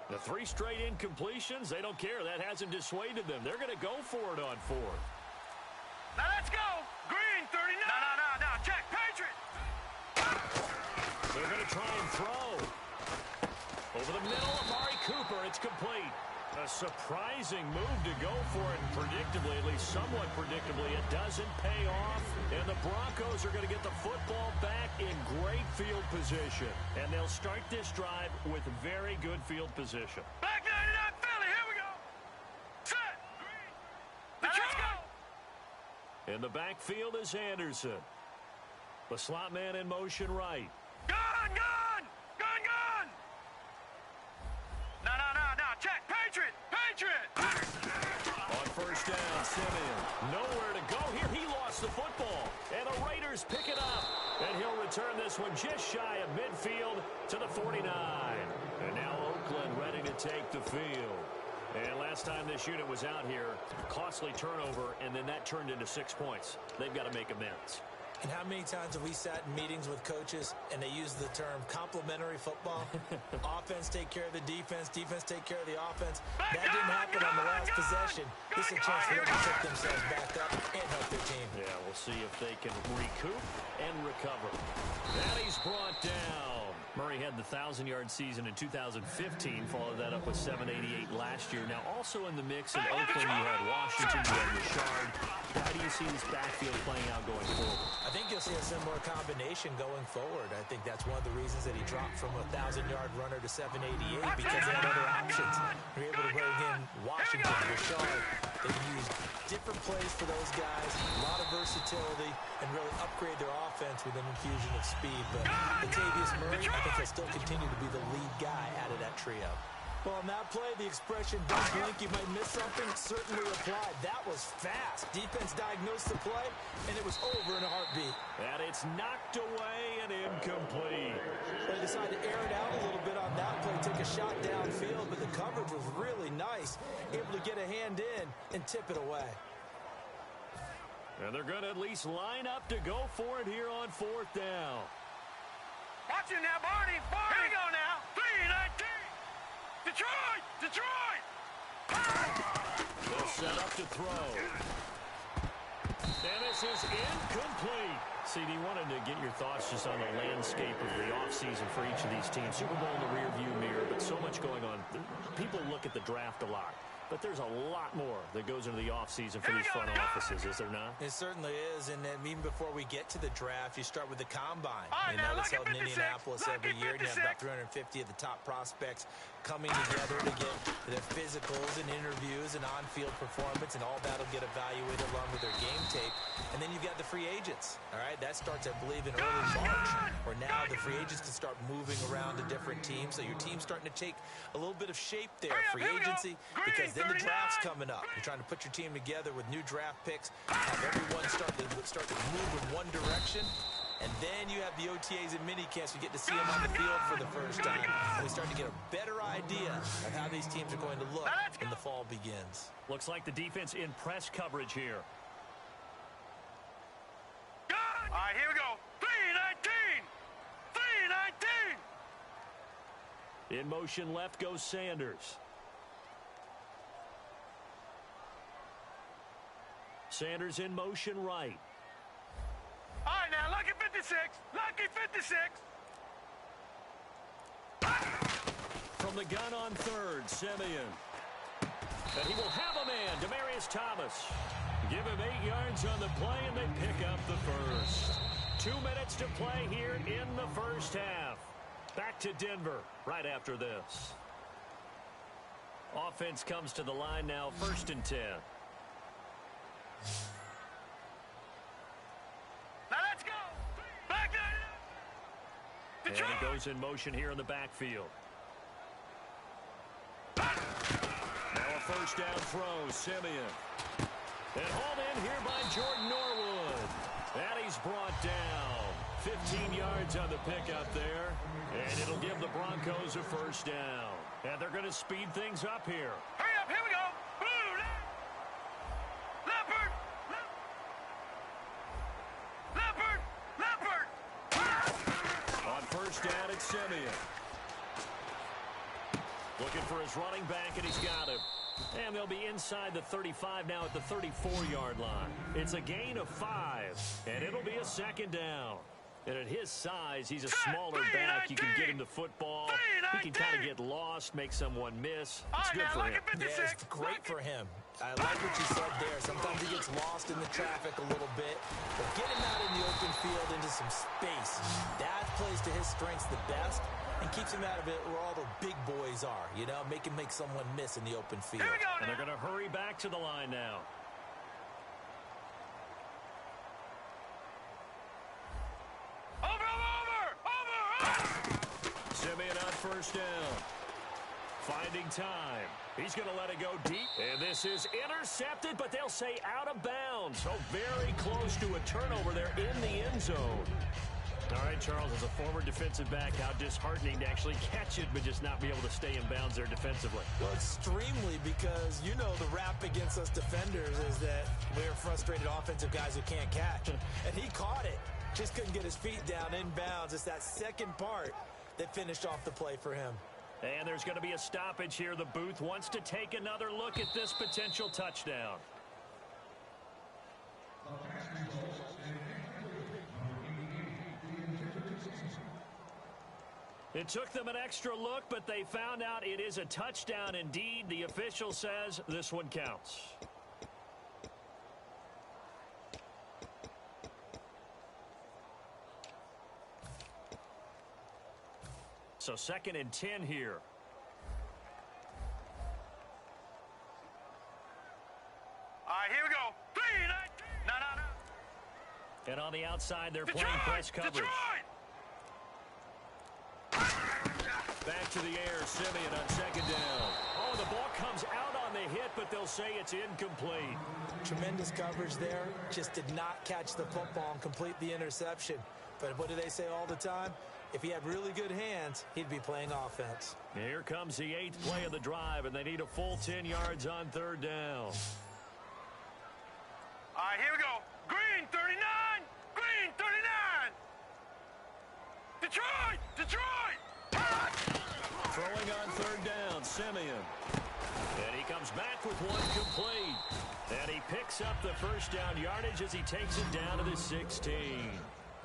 The 3 straight incompletions, they don't care. That hasn't dissuaded them. They're going to go for it on 4th. Now let's go. Green, 39. No. Check. Patriot. They're going to try and throw. Over the middle, Amari Cooper. It's complete. A surprising move to go for it. Predictably, at least somewhat predictably, it doesn't pay off. And the Broncos are going to get the football back in great field position. And they'll start this drive with very good field position. Black 99 Philly. Here we go. Set. Green. Now let's go. In the backfield is Anderson. The slot man in motion right. Gun. No. Check. Patriot. On 1st down, Simeon. Nowhere to go here. He lost the football. And the Raiders pick it up. And he'll return this one just shy of midfield to the 49. And now Oakland ready to take the field. And last time this unit was out here, costly turnover, and then that turned into 6 points. They've got to make amends. And how many times have we sat in meetings with coaches and they use the term complementary football? Offense take care of the defense, defense take care of the offense. That didn't happen on the last possession. This is a chance for them to pick themselves back up and help their team. Yeah, we'll see if they can recoup and recover. And he's brought down. Murray had the 1,000-yard season in 2015, followed that up with 788 last year. Now, also in the mix in Oakland, you had Washington, you had Richard. How do you see this backfield playing out going forward? I think you'll see a similar combination going forward. I think that's one of the reasons that he dropped from a 1,000-yard runner to 788 because they had other options. They were able to bring in Washington, Richard. They used different plays for those guys, a lot of versatility, and really upgrade their offense with an infusion of speed. But Latavius Murray, I think he'll still continue to be the lead guy out of that trio. Well, on that play, the expression, don't blink, you might miss something, certainly applied. That was fast. Defense diagnosed the play, and it was over in a heartbeat. And it's knocked away and incomplete. They decided to air it out a little bit on that play, take a shot downfield, but the coverage was really nice, able to get a hand in and tip it away. And they're going to at least line up to go for it here on 4th down. Watch it now, Barney. Here we go now. 3-19. Detroit. They'll set up to throw. And this is incomplete. CD, wanted to get your thoughts just on the landscape of the offseason for each of these teams. Super Bowl in the rearview mirror, but so much going on. People look at the draft a lot. But there's a lot more that goes into the offseason for these front offices, is there not? It certainly is, and then even before we get to the draft, you start with the combine. Right, you know, it's held in 56, Indianapolis every year, and you have about 350 of the top prospects coming together to get their physicals and interviews and on-field performance, and all that will get evaluated along with their game tape. And then you've got the free agents, all right? That starts, I believe, in early March, where now the free agents can start moving around to different teams, so your team's starting to take a little bit of shape there, free agency, because then the draft's coming up. You're trying to put your team together with new draft picks, have everyone start to move in one direction, and then you have the OTAs and mini camps. You get to see them on the field for the first time, and we start to get a better idea of how these teams are going to look when the fall begins. Looks like the defense in press coverage here. All right, here we go. 3-19. In motion left goes Sanders. Sanders in motion right. All right, now, lucky 56. Lucky 56. From the gun on 3rd, Simeon. And he will have a man, Demaryius Thomas. Give him 8 yards on the play, and they pick up the first. 2 minutes to play here in the first half. Back to Denver right after this. Offense comes to the line now, 1st and 10. Now let's go. Back And he goes in motion here in the backfield. Now a first down throw, Simeon. And hauled in here by Jordan Norwood. And he's brought down. 15 yards on the pickup there. And it'll give the Broncos a first down. And they're going to speed things up here. Hurry up, here we go. Blue, Leopard. Leopard. On first down, it's Simeon. Looking for his running back, and he's got him. And they'll be inside the 35 now at the 34-yard line. It's a gain of 5, and it'll be a second down. And at his size, he's a smaller back. You can get him the football. He can kind of get lost, make someone miss. It's good for him. Yeah, it's great for him. I like what you said there. Sometimes he gets lost in the traffic a little bit. But get him out in the open field into some space. That plays to his strengths the best and keeps him out of it where all the big boys are. You know, make him make someone miss in the open field. And they're going to hurry back to the line now. Simeon on first down. Finding time. He's going to let it go deep. And this is intercepted, but they'll say out of bounds. So very close to a turnover there in the end zone. All right, Charles, as a former defensive back, how disheartening to actually catch it, but just not be able to stay in bounds there defensively. Well, extremely, because, you know, the rap against us defenders is that we're frustrated offensive guys who can't catch. And he caught it. Just couldn't get his feet down in bounds. It's that second part that finished off the play for him. And there's going to be a stoppage here. The booth wants to take another look at this potential touchdown. It took them an extra look, but they found out it is a touchdown indeed. The official says this one counts. So 2nd and 10 here. All right, here we go. 3, 19. No. And on the outside, they're playing press coverage. Back to the air, Simeon on 2nd down. Oh, the ball comes out on the hit, but they'll say it's incomplete. Tremendous coverage there. Just did not catch the football and complete the interception. But what do they say all the time? If he had really good hands, he'd be playing offense. Here comes the 8th play of the drive, and they need a full 10 yards on 3rd down. All right, here we go. Green, 39. Green, 39. Detroit. Throwing on 3rd down, Simeon. And he comes back with one complete. And he picks up the first down yardage as he takes it down to the 16.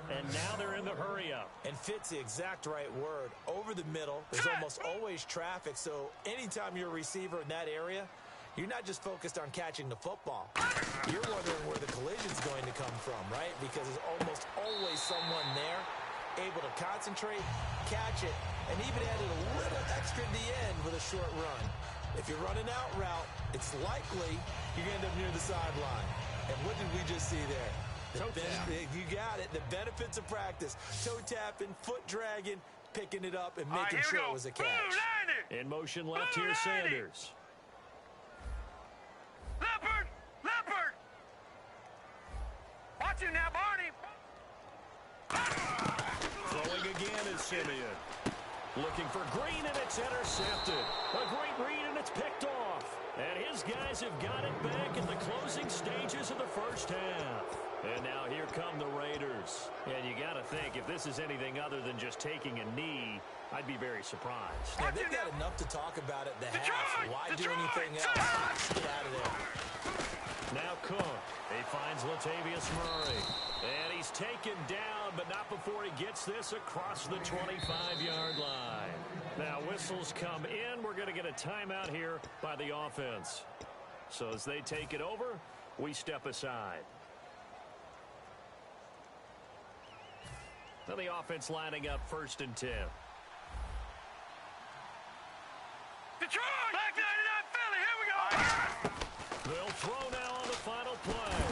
And now they're in the hurry-up. And fits the exact right word. Over the middle, there's almost always traffic, so anytime you're a receiver in that area, you're not just focused on catching the football. You're wondering where the collision's going to come from, right? Because there's almost always someone there able to concentrate, catch it, and even added a little extra at the end with a short run. If you're running out route, it's likely you're going to end up near the sideline. And what did we just see there? You got it. The benefits of practice. Toe tapping, foot dragging, picking it up, and making sure it was a catch. In motion left here, Sanders. Leopard. Watch him now, Barney. Throwing again is Simeon. Looking for Green, and it's intercepted. A great read, and it's picked off. And his guys have got it back in the closing stages of the first half. And now here come the Raiders. And you got to think, if this is anything other than just taking a knee, I'd be very surprised. Yeah, they've got enough to talk about at the half. Why do anything else? Get out of there. Now Cook. He finds Latavius Murray. And he's taken down, but not before he gets this across the 25-yard line. Now whistles come in. We're going to get a timeout here by the offense. So as they take it over, we step aside. Now the offense lining up 1st and 10. Detroit! Back 99 Philly, here we go! They'll throw now on the final play.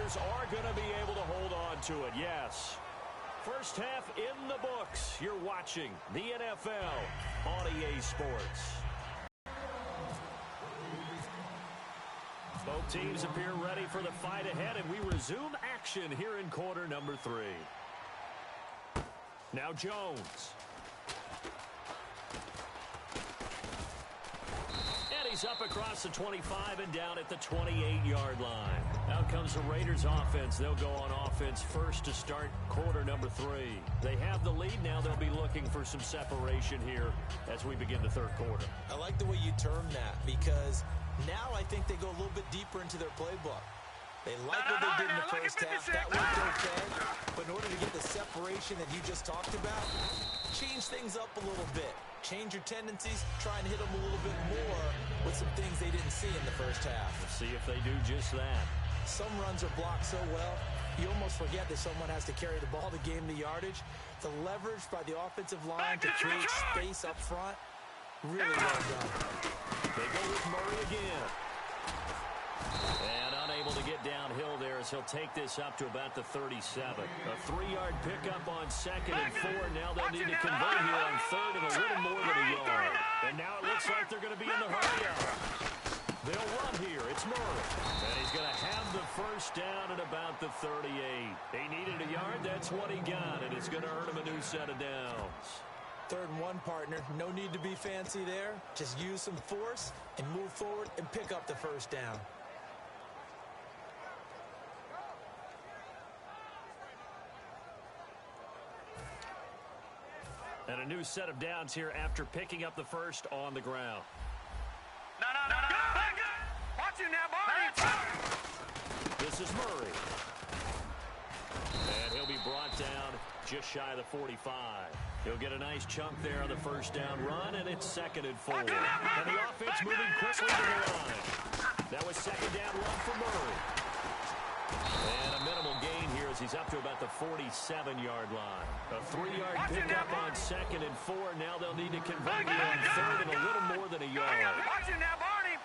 Raiders are going to be able to hold on to it, yes. First half in the books. You're watching the NFL on EA Sports. Both teams appear ready for the fight ahead, and we resume action here in quarter number 3. Now Jones. And he's up across the 25 and down at the 28-yard line. Out comes the Raiders offense. They'll go on offense first to start quarter number 3. They have the lead now. They'll be looking for some separation here as we begin the third quarter. I like the way you term that because now I think they go a little bit deeper into their playbook. They like what they did in the first half. That worked okay. But in order to get the separation that you just talked about, change things up a little bit. Change your tendencies. Try and hit them a little bit more with some things they didn't see in the first half. Let's see if they do just that. Some runs are blocked so well, you almost forget that someone has to carry the ball to gain the yardage. The leverage by the offensive line to create space up front, really well done. They go with Murray again. And unable to get downhill there as he'll take this up to about the 37. A 3-yard pickup on 2nd and 4. Now they'll need to convert here on 3rd and a little more than a yard. And now it looks like they're going to be in the hurry up. They'll run here. It's Murray. And he's going to have the first down at about the 38. He needed a yard. That's what he got. And it's going to earn him a new set of downs. 3rd and 1, partner. No need to be fancy there. Just use some force and move forward and pick up the first down. And a new set of downs here after picking up the first on the ground. No. Watch you now, Barney. This is Murray. And he'll be brought down just shy of the 45. He'll get a nice chunk there on the first down run, and it's 2nd and 4. And the offense moving quickly to the line. That was 2nd down run for Murray. And a minimal gain here as he's up to about the 47-yard line. A 3-yard pickup on 2nd and 4. Now they'll need to convert here on 3rd and a little more than a yard. Watch you now, Barney.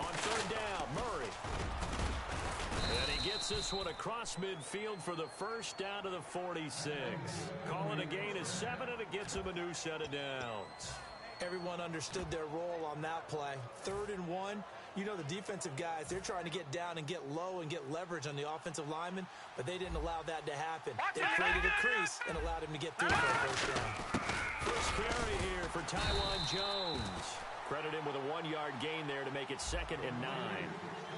On 3rd down, Murray. And he gets this one across midfield for the first down to the 46. Calling a gain of 7, and it gets him a new set of downs. Everyone understood their role on that play. 3rd and 1. You know the defensive guys, they're trying to get down and get low and get leverage on the offensive lineman, but they didn't allow that to happen. They created a crease and allowed him to get through for a first down. First carry here for Tywan Jones. Credit him with a 1-yard gain there to make it 2nd and 9.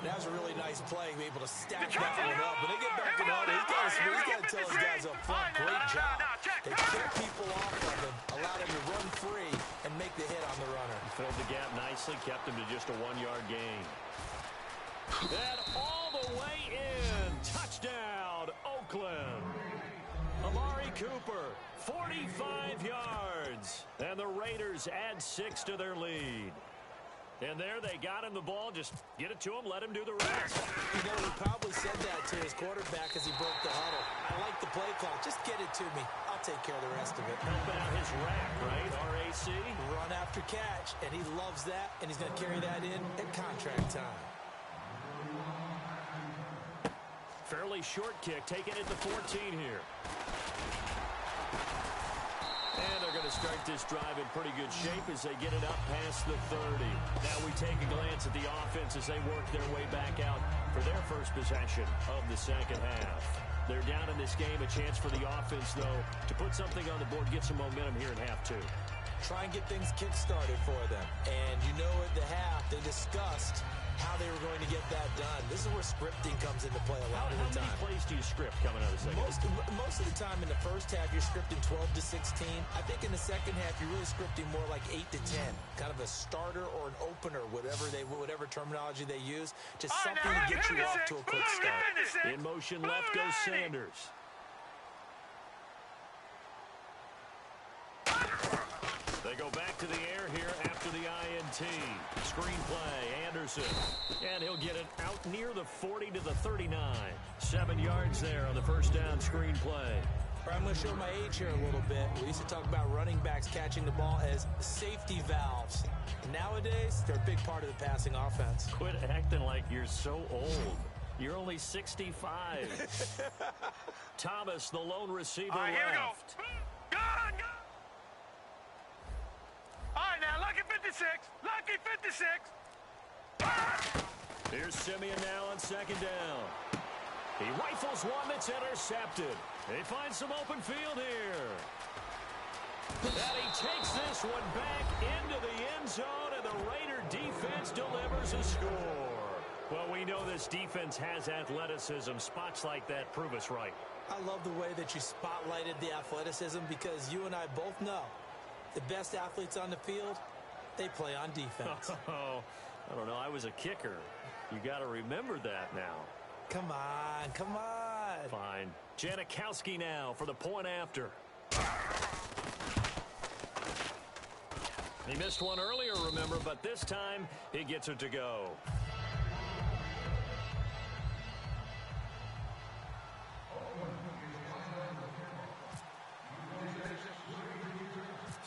That was a really nice play, be able to stack that one up. When they get back to the huddle, he's got to tell his guys up front, great job. They kept people off of him, allowed him to run free and make the hit on the runner. Filled the gap nicely, kept him to just a 1-yard gain. And all the way in. Touchdown, Oakland. Amari Cooper, 45 yards. And the Raiders add 6 to their lead. And there they got him the ball. Just get it to him, let him do the rest. You know, he probably said that to his quarterback as he broke the huddle. I like the play call. Just get it to me. I'll take care of the rest of it. Helping out his rack, right? RAC. Run after catch, and he loves that, and he's going to carry that in at contract time. Fairly short kick, taking it to 14 here. And they're going to start this drive in pretty good shape as they get it up past the 30. Now we take a glance at the offense as they work their way back out for their first possession of the second half. They're down in this game. A chance for the offense, though, to put something on the board, get some momentum here in half 2. Try and get things kick-started for them. And you know at the half, they discussed how they were going to get that done. This is where scripting comes into play a lot of the time. How many plays do you script coming out of the second half? Most of the time in the first half, you're scripting 12 to 16. I think in the second half, you're really scripting more like 8 to 10. Kind of a starter or an opener, whatever terminology they use. Just something to get you off to a quick start. In motion left goes Sanders. They go back to the air here after the INT. Screen play, Anderson. And he'll get it out near the 40 to the 39. 7 yards there on the first down screen play. I'm going to show my age here a little bit. We used to talk about running backs catching the ball as safety valves. Nowadays, they're a big part of the passing offense. Quit acting like you're so old. You're only 65. Thomas, the lone receiver, all right, here we go. left. Gun! All right, now, lucky 56. Lucky 56. Here's Simeon now on second down. He rifles one that's intercepted. They find some open field here. And he takes this one back into the end zone, and the Raider defense delivers a score. Well, we know this defense has athleticism. Spots like that prove us right. I love the way that you spotlighted the athleticism because you and I both know the best athletes on the field, they play on defense. Oh, I don't know. I was a kicker. You got to remember that now. Come on, come on. Fine. Janikowski now for the point after. He missed one earlier, remember, but this time he gets it to go.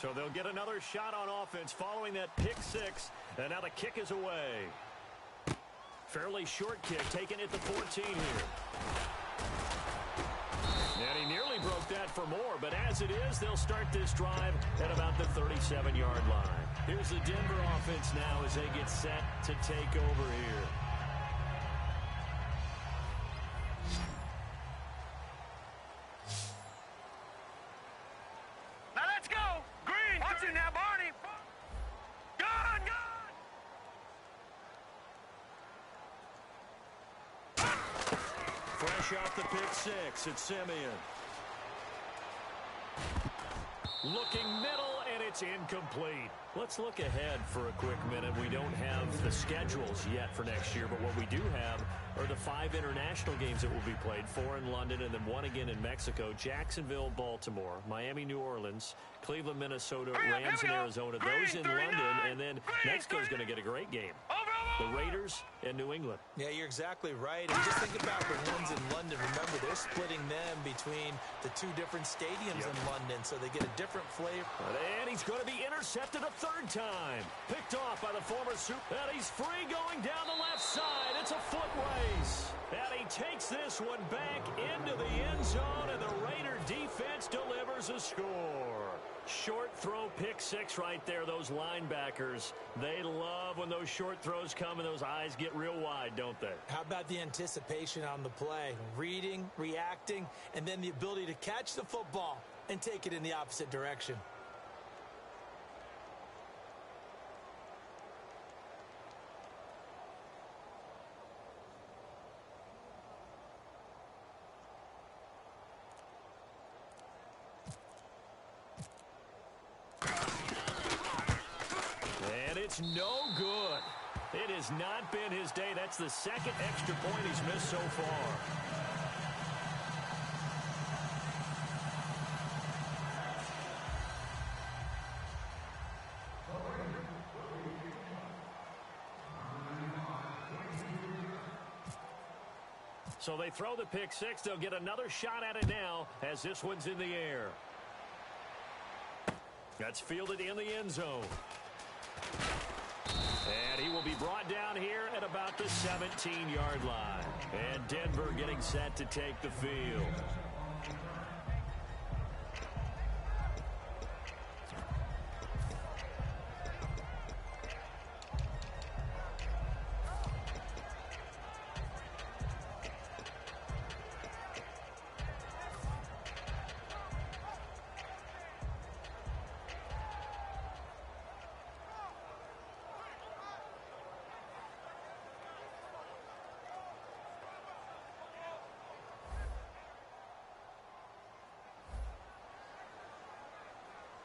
So they'll get another shot on offense following that pick six, and now the kick is away. Fairly short kick, taken at the 14 here. And he nearly broke that for more, but as it is, they'll start this drive at about the 37-yard line. Here's the Denver offense now as they get set to take over here. Now let's go. Green. Watch it now, Barney. Gun, gun. Fresh off the pick six, it's Simeon. Looking middle, and it's incomplete. Let's look ahead for a quick minute. We don't have the schedules yet for next year, but what we do have are the 5 international games that will be played, 4 in London and then 1 again in Mexico, Jacksonville, Baltimore, Miami, New Orleans, Cleveland, Minnesota, Rams, and Arizona. Those in London, and then Mexico's going to get a great game. The Raiders and New England. Yeah, you're exactly right. And just think about the ones in London. Remember, they're splitting them between the 2 different stadiums in London, so they get a different flavor. And he's going to be intercepted a third time. Picked off by the former Super. And he's free going down the left side. It's a foot race. And he takes this one back into the end zone, and the Raider defense delivers a score. Short throw pick six right there. Those linebackers, they love when those short throws come and those eyes get real wide, don't they? How about the anticipation on the play? Reading, reacting, and then the ability to catch the football and take it in the opposite direction. It's no good. It has not been his day. That's the second extra point he's missed so far. So they throw the pick six. They'll get another shot at it now as this one's in the air. That's fielded in the end zone. And he will be brought down here at about the 17-yard line. And Denver getting set to take the field.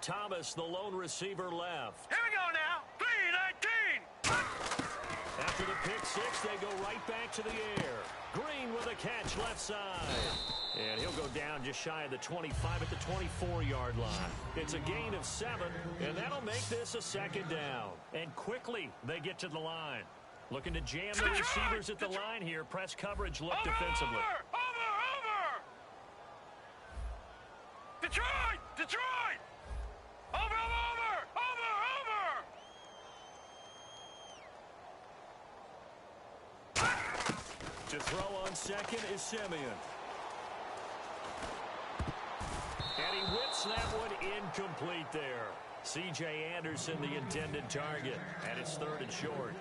Thomas, the lone receiver, left. Here we go now. 3-19. After the pick six, they go right back to the air. Green with a catch left side. And he'll go down just shy of the 25 at the 24-yard line. It's a gain of 7, and that'll make this a second down. And quickly, they get to the line. Looking to jam the receivers at the line here. Press coverage look defensively. Over! Detroit! Over! To throw on second is Simeon. And he whips that one incomplete there. C.J. Anderson, the intended target. And it's 3rd and short.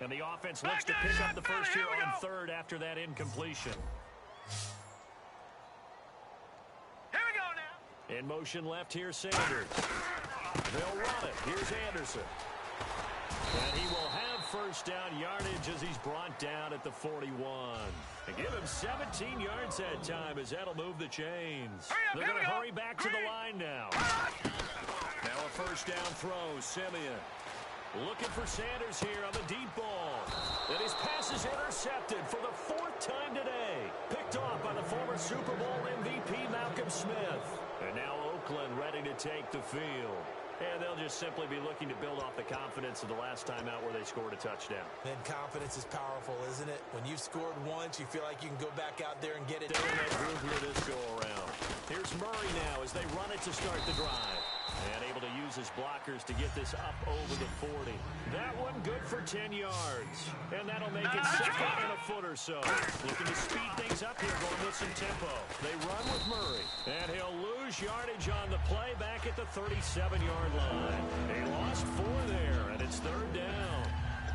And the offense looks to pick up the first here on 3rd after that incompletion. Here we go now. In motion left here, Sanders. They'll run it. Here's Anderson. And he will have first down yardage as he's brought down at the 41. And give him 17 yards that time as that'll move the chains. They're going to hurry back to the line now. Now a first down throw, Simeon. Looking for Sanders here on the deep ball. And his pass is intercepted for the 4th time today. Picked off by the former Super Bowl MVP Malcolm Smith. And now Oakland ready to take the field. And they'll just simply be looking to build off the confidence of the last time out where they scored a touchdown. And confidence is powerful, isn't it? When you've scored once, you feel like you can go back out there and get it. They're in that groove here this go around. Here's Murray now as they run it to start the drive. And able to use his blockers to get this up over the 40. That one good for 10 yards. And that'll make it 2nd and a foot or so. Looking to speed things up here, going with some tempo. They run with Murray. And he'll lose yardage on the play back at the 37-yard line. They lost 4 there, and it's 3rd down.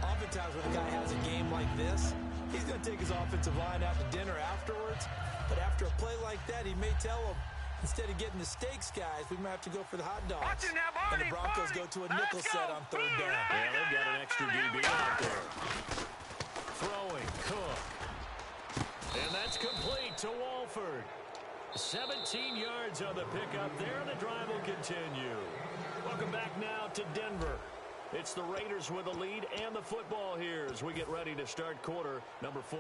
Oftentimes when a guy has a game like this, he's going to take his offensive line out to dinner afterwards. But after a play like that, he may tell them, instead of getting the steaks, guys, we might have to go for the hot dogs. And the Broncos go to a nickel set on 3rd down. Yeah, they've got an extra DB out there. Throwing, Cook. And that's complete to Walford. 17 yards on the pickup there. The drive will continue. Welcome back now to Denver. It's the Raiders with the lead and the football here as we get ready to start quarter number 4.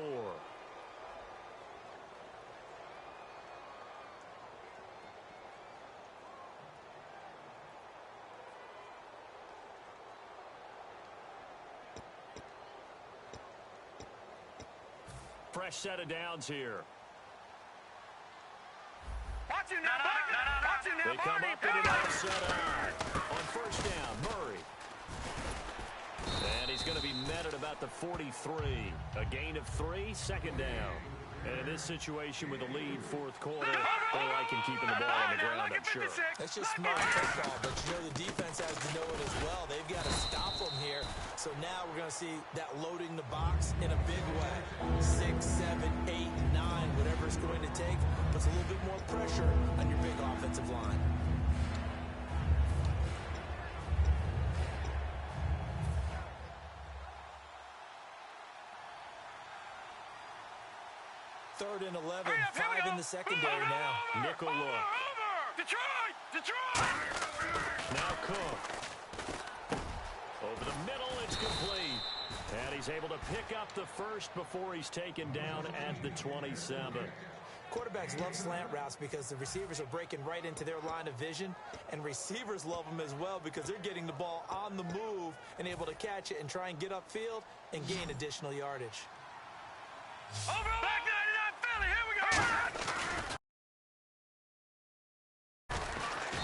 Fresh set of downs here. Watch him now, Barney. Watch him now, They come up and it all set on 1st down, Murray. And he's going to be met at about the 43. A gain of 3, 2nd down. And in this situation with the lead 4th quarter, they like him keeping the ball on the ground, I'm sure. That's just smart football, but you know the defense has to know it as well. They've got to stop them here. So now we're going to see that loading the box in a big way. 6, 7, 8, 9, whatever it's going to take, puts a little bit more pressure on your big offensive line. Third and 11, 5 in the secondary now. Nickel look. Detroit! Now Cook. Over the middle, it's complete. And he's able to pick up the first before he's taken down at the 27. Quarterbacks love slant routes because the receivers are breaking right into their line of vision, and receivers love them as well because they're getting the ball on the move and able to catch it and try and get upfield and gain additional yardage. Over back 99 Philly, here we go!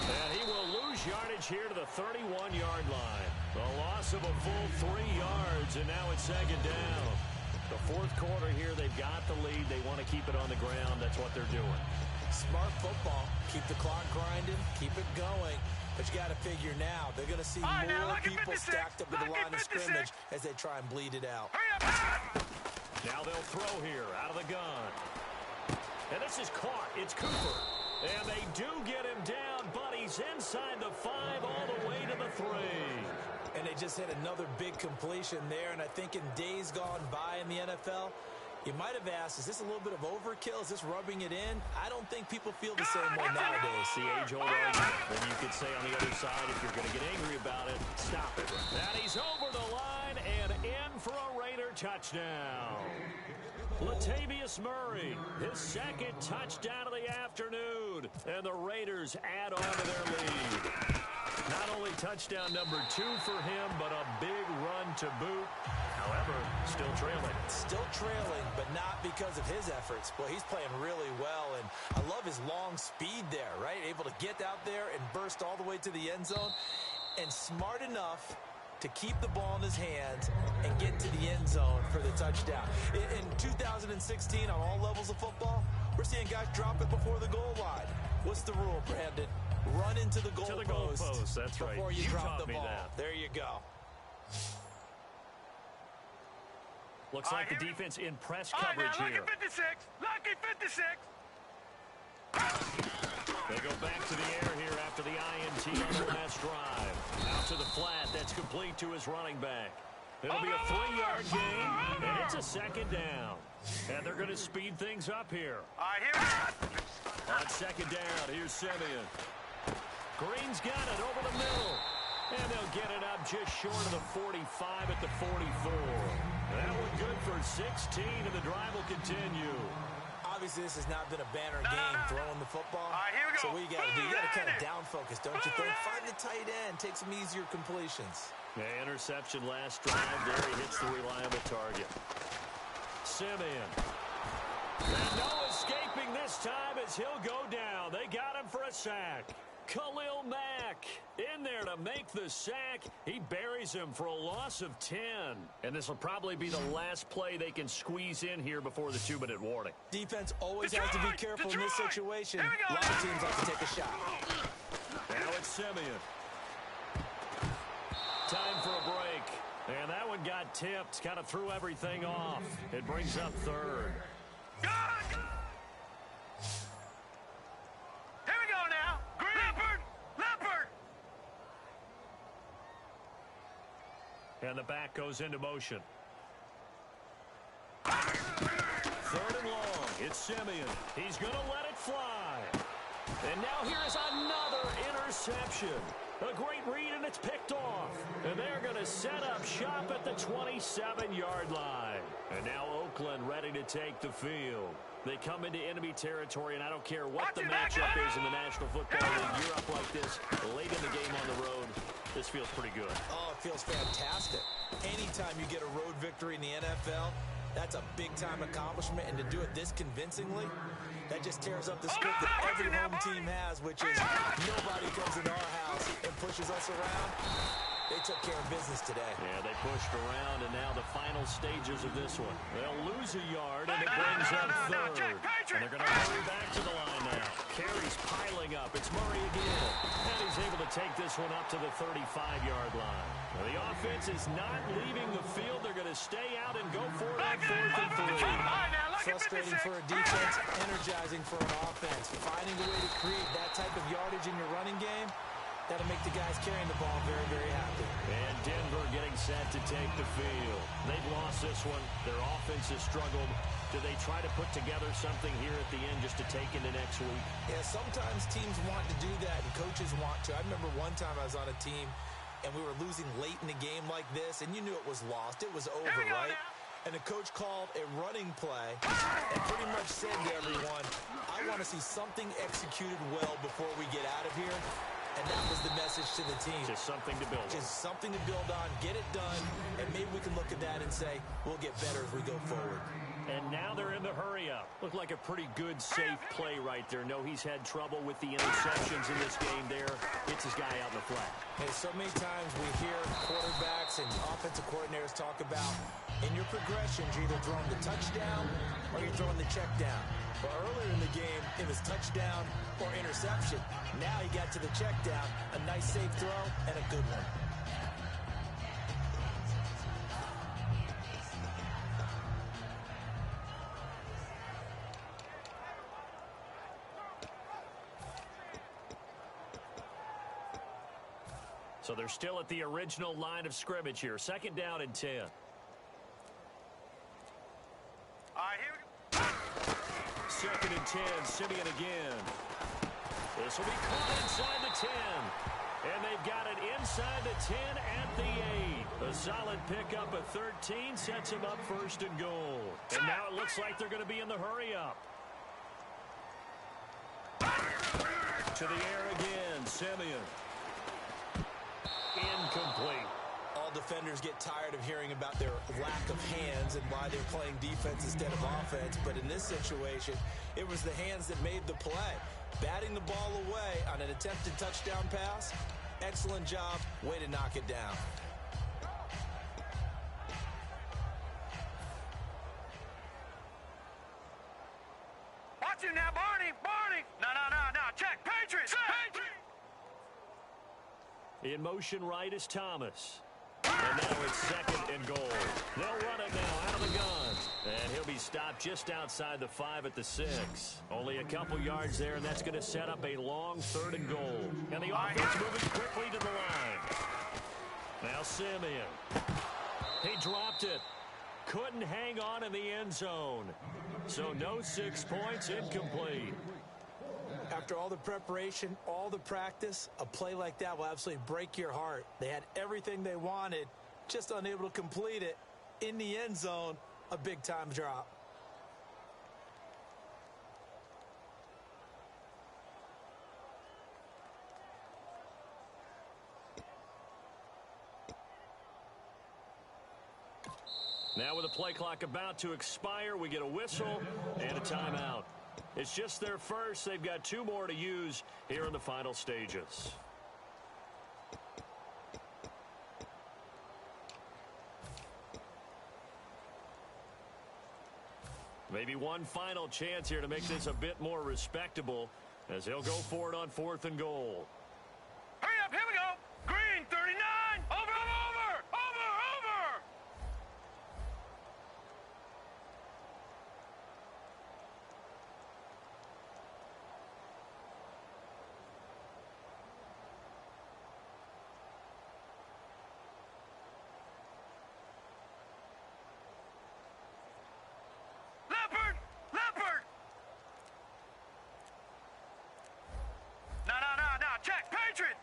And he will lose yardage here to the 31-yard line. The loss of a full 3 yards, and now it's 2nd down. The 4th quarter here, they've got the lead. They want to keep it on the ground. That's what they're doing. Smart football. Keep the clock grinding. Keep it going. But you got to figure now, they're going to see more people stacked up at the line of scrimmage as they try and bleed it out. Now they'll throw here out of the gun. And this is caught. It's Cooper. And they do get him down, but he's inside the 5 all the way to the 3. And they just hit another big completion there. And I think in days gone by in the NFL, you might have asked, is this a little bit of overkill? Is this rubbing it in? I don't think people feel the same way nowadays. The age-old argument. Then you could say on the other side, if you're going to get angry about it, stop it. And he's over the line and in for a Raider touchdown. Latavius Murray, his 2nd touchdown of the afternoon. And the Raiders add on to their lead. Not only touchdown number 2 for him, but a big run to boot. However, Still trailing. Still trailing, but not because of his efforts. Boy, he's playing really well, and I love his long speed there, right? Able to get out there and burst all the way to the end zone, and smart enough to keep the ball in his hands and get to the end zone for the touchdown. In 2016, on all levels of football, we're seeing guys drop it before the goal line. What's the rule, Brandon? Run into the goalpost. That's right. Before you drop the ball. That. There you go. Looks like the defense in press coverage now, here. Lucky 56. Lucky 56. They go back to the air here after the INT on the last drive. Out to the flat. That's complete to his running back. It'll be a 3-yard gain, and it's a second down. And they're going to speed things up here. All right, here we go. On second down, here's Simeon. Green's got it over the middle. And they'll get it up just short of the 45 at the 44. That one good for 16, and the drive will continue. Obviously, this has not been a banner game throwing the football. All right, here we go. So what you got to do, you got to kind of down focus, don't you think? Find the tight end, take some easier completions. Yeah, interception last drive. There he hits the reliable target. Simeon. And no escaping this time as he'll go down. They got him for a sack. Khalil Mack in there to make the sack. He buries him for a loss of 10. And this will probably be the last play they can squeeze in here before the 2-minute warning. Defense always has to be careful in this situation. A lot of teams like to take a shot. Now it's Simeon. Time for a break. And that one got tipped. Kind of threw everything off. It brings up third. Here we go now. Leopard. And the back goes into motion. Third and long. It's Simeon. He's going to let it fly. And now here's another interception. A great read, and it's picked off. And they're going to set up shop at the 27-yard line. And now Oakland ready to take the field. They come into enemy territory, and I don't care what the matchup is in the National Football League. You're up like this late in the game on the road. This feels pretty good. Oh, it feels fantastic. Anytime you get a road victory in the NFL, that's a big-time accomplishment, and to do it this convincingly, that just tears up the script that every home team has, which is nobody comes into our house and pushes us around. They took care of business today. Yeah, they pushed around, and now the final stages of this one. They'll lose a yard, and it brings up third. And they're going to hurry back to the line now. Carries piling up. It's Murray again. And he's able to take this one up to the 35-yard line. Now, the offense is not leaving the field. They're going to stay out and go for it on 4th and 3. Frustrating for a defense, energizing for an offense. Finding a way to create that type of yardage in your running game, that'll make the guys carrying the ball very, very happy. And Denver getting set to take the field. They've lost this one. Their offense has struggled. Do they try to put together something here at the end just to take into next week? Yeah, sometimes teams want to do that, and coaches want to. I remember one time I was on a team, and we were losing late in the game like this, and you knew it was lost. It was over, right? And the coach called a running play and pretty much said to everyone, I want to see something executed well before we get out of here. And that was the message to the team. Just something to build on. Just something to build on, get it done, and maybe we can look at that and say, we'll get better as we go forward. And now they're in the hurry-up. Looked like a pretty good, safe play right there. No, he's had trouble with the interceptions in this game there. Gets his guy out in the flat. Hey, so many times we hear quarterbacks and offensive coordinators talk about, in your progressions, you're either throwing the touchdown or you're throwing the check down. But earlier in the game, it was touchdown or interception. Now he got to the check down, a nice safe throw, and a good one. So they're still at the original line of scrimmage here. Second down and 10. All right, here we go. Second and 10, Simeon again. This will be caught inside the 10. And they've got it inside the 10 at the 8. A solid pickup of 13 sets them up first and goal. And now it looks like they're going to be in the hurry-up. To the air again, Simeon. Incomplete. All defenders get tired of hearing about their lack of hands and why they're playing defense instead of offense. But in this situation, it was the hands that made the play. Batting the ball away on an attempted touchdown pass, excellent job. Way to knock it down. Watch him now, Barney. No. Check. Patriots. In motion right is Thomas. And now it's second and goal. They'll run it now out of the gun. And he'll be stopped just outside the 5 at the 6. Only a couple yards there, and that's going to set up a long 3rd and goal. And the offense moving quickly to the line. Now Simeon. He dropped it. Couldn't hang on in the end zone. So no 6 points, incomplete. After all the preparation, all the practice, a play like that will absolutely break your heart. They had everything they wanted, just unable to complete it. In the end zone, a big-time drop. Now with the play clock about to expire, we get a whistle and a timeout. It's just their first. They've got 2 more to use here in the final stages. Maybe one final chance here to make this a bit more respectable as they'll go for it on 4th and goal. Hurry up, here we go. Green, 39. Over. Leopard. No. Check. Patriot.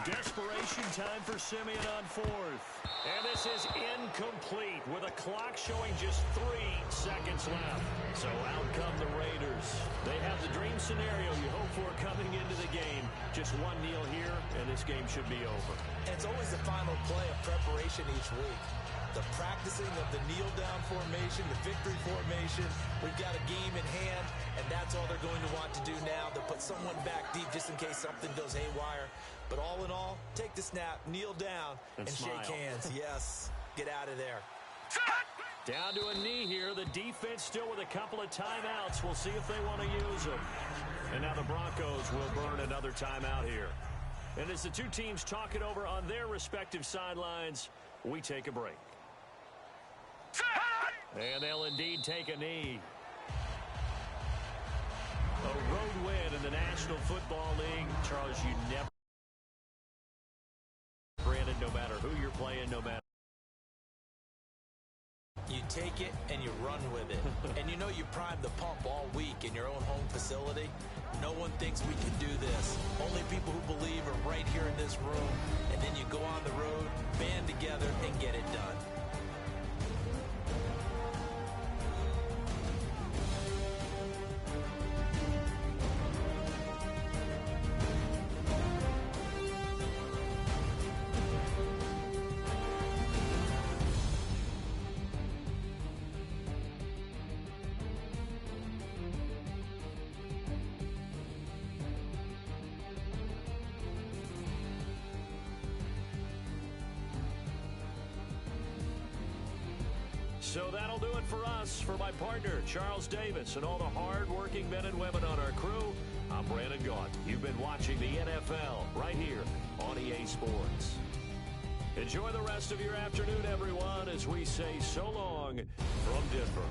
Desperation time for Simeon on 4th. And this is incomplete with a clock showing just 3 seconds left. So out come the Raiders. They have the dream scenario you hope for coming into the game. Just one kneel here, and this game should be over. And it's always the final play of preparation each week. The practicing of the kneel-down formation, the victory formation. We've got a game in hand, and that's all they're going to want to do now. They'll put someone back deep just in case something goes haywire. But all in all, take the snap, kneel down, and shake hands. Yes, get out of there. Down to a knee here. The defense still with a couple of timeouts. We'll see if they want to use them. And now the Broncos will burn another timeout here. And as the 2 teams talk it over on their respective sidelines, we take a break. And they'll indeed take a knee. A road win in the National Football League. Charles, you never granted, no matter who you're playing, no matter. You take it and you run with it. And you know you primed the pump all week in your own home facility. No one thinks we can do this. Only people who believe are right here in this room. And then you go on the road, band together, and get it done. So that'll do it for us. For my partner, Charles Davis, and all the hard-working men and women on our crew, I'm Brandon Gault. You've been watching the NFL right here on EA Sports. Enjoy the rest of your afternoon, everyone, as we say so long from Denver.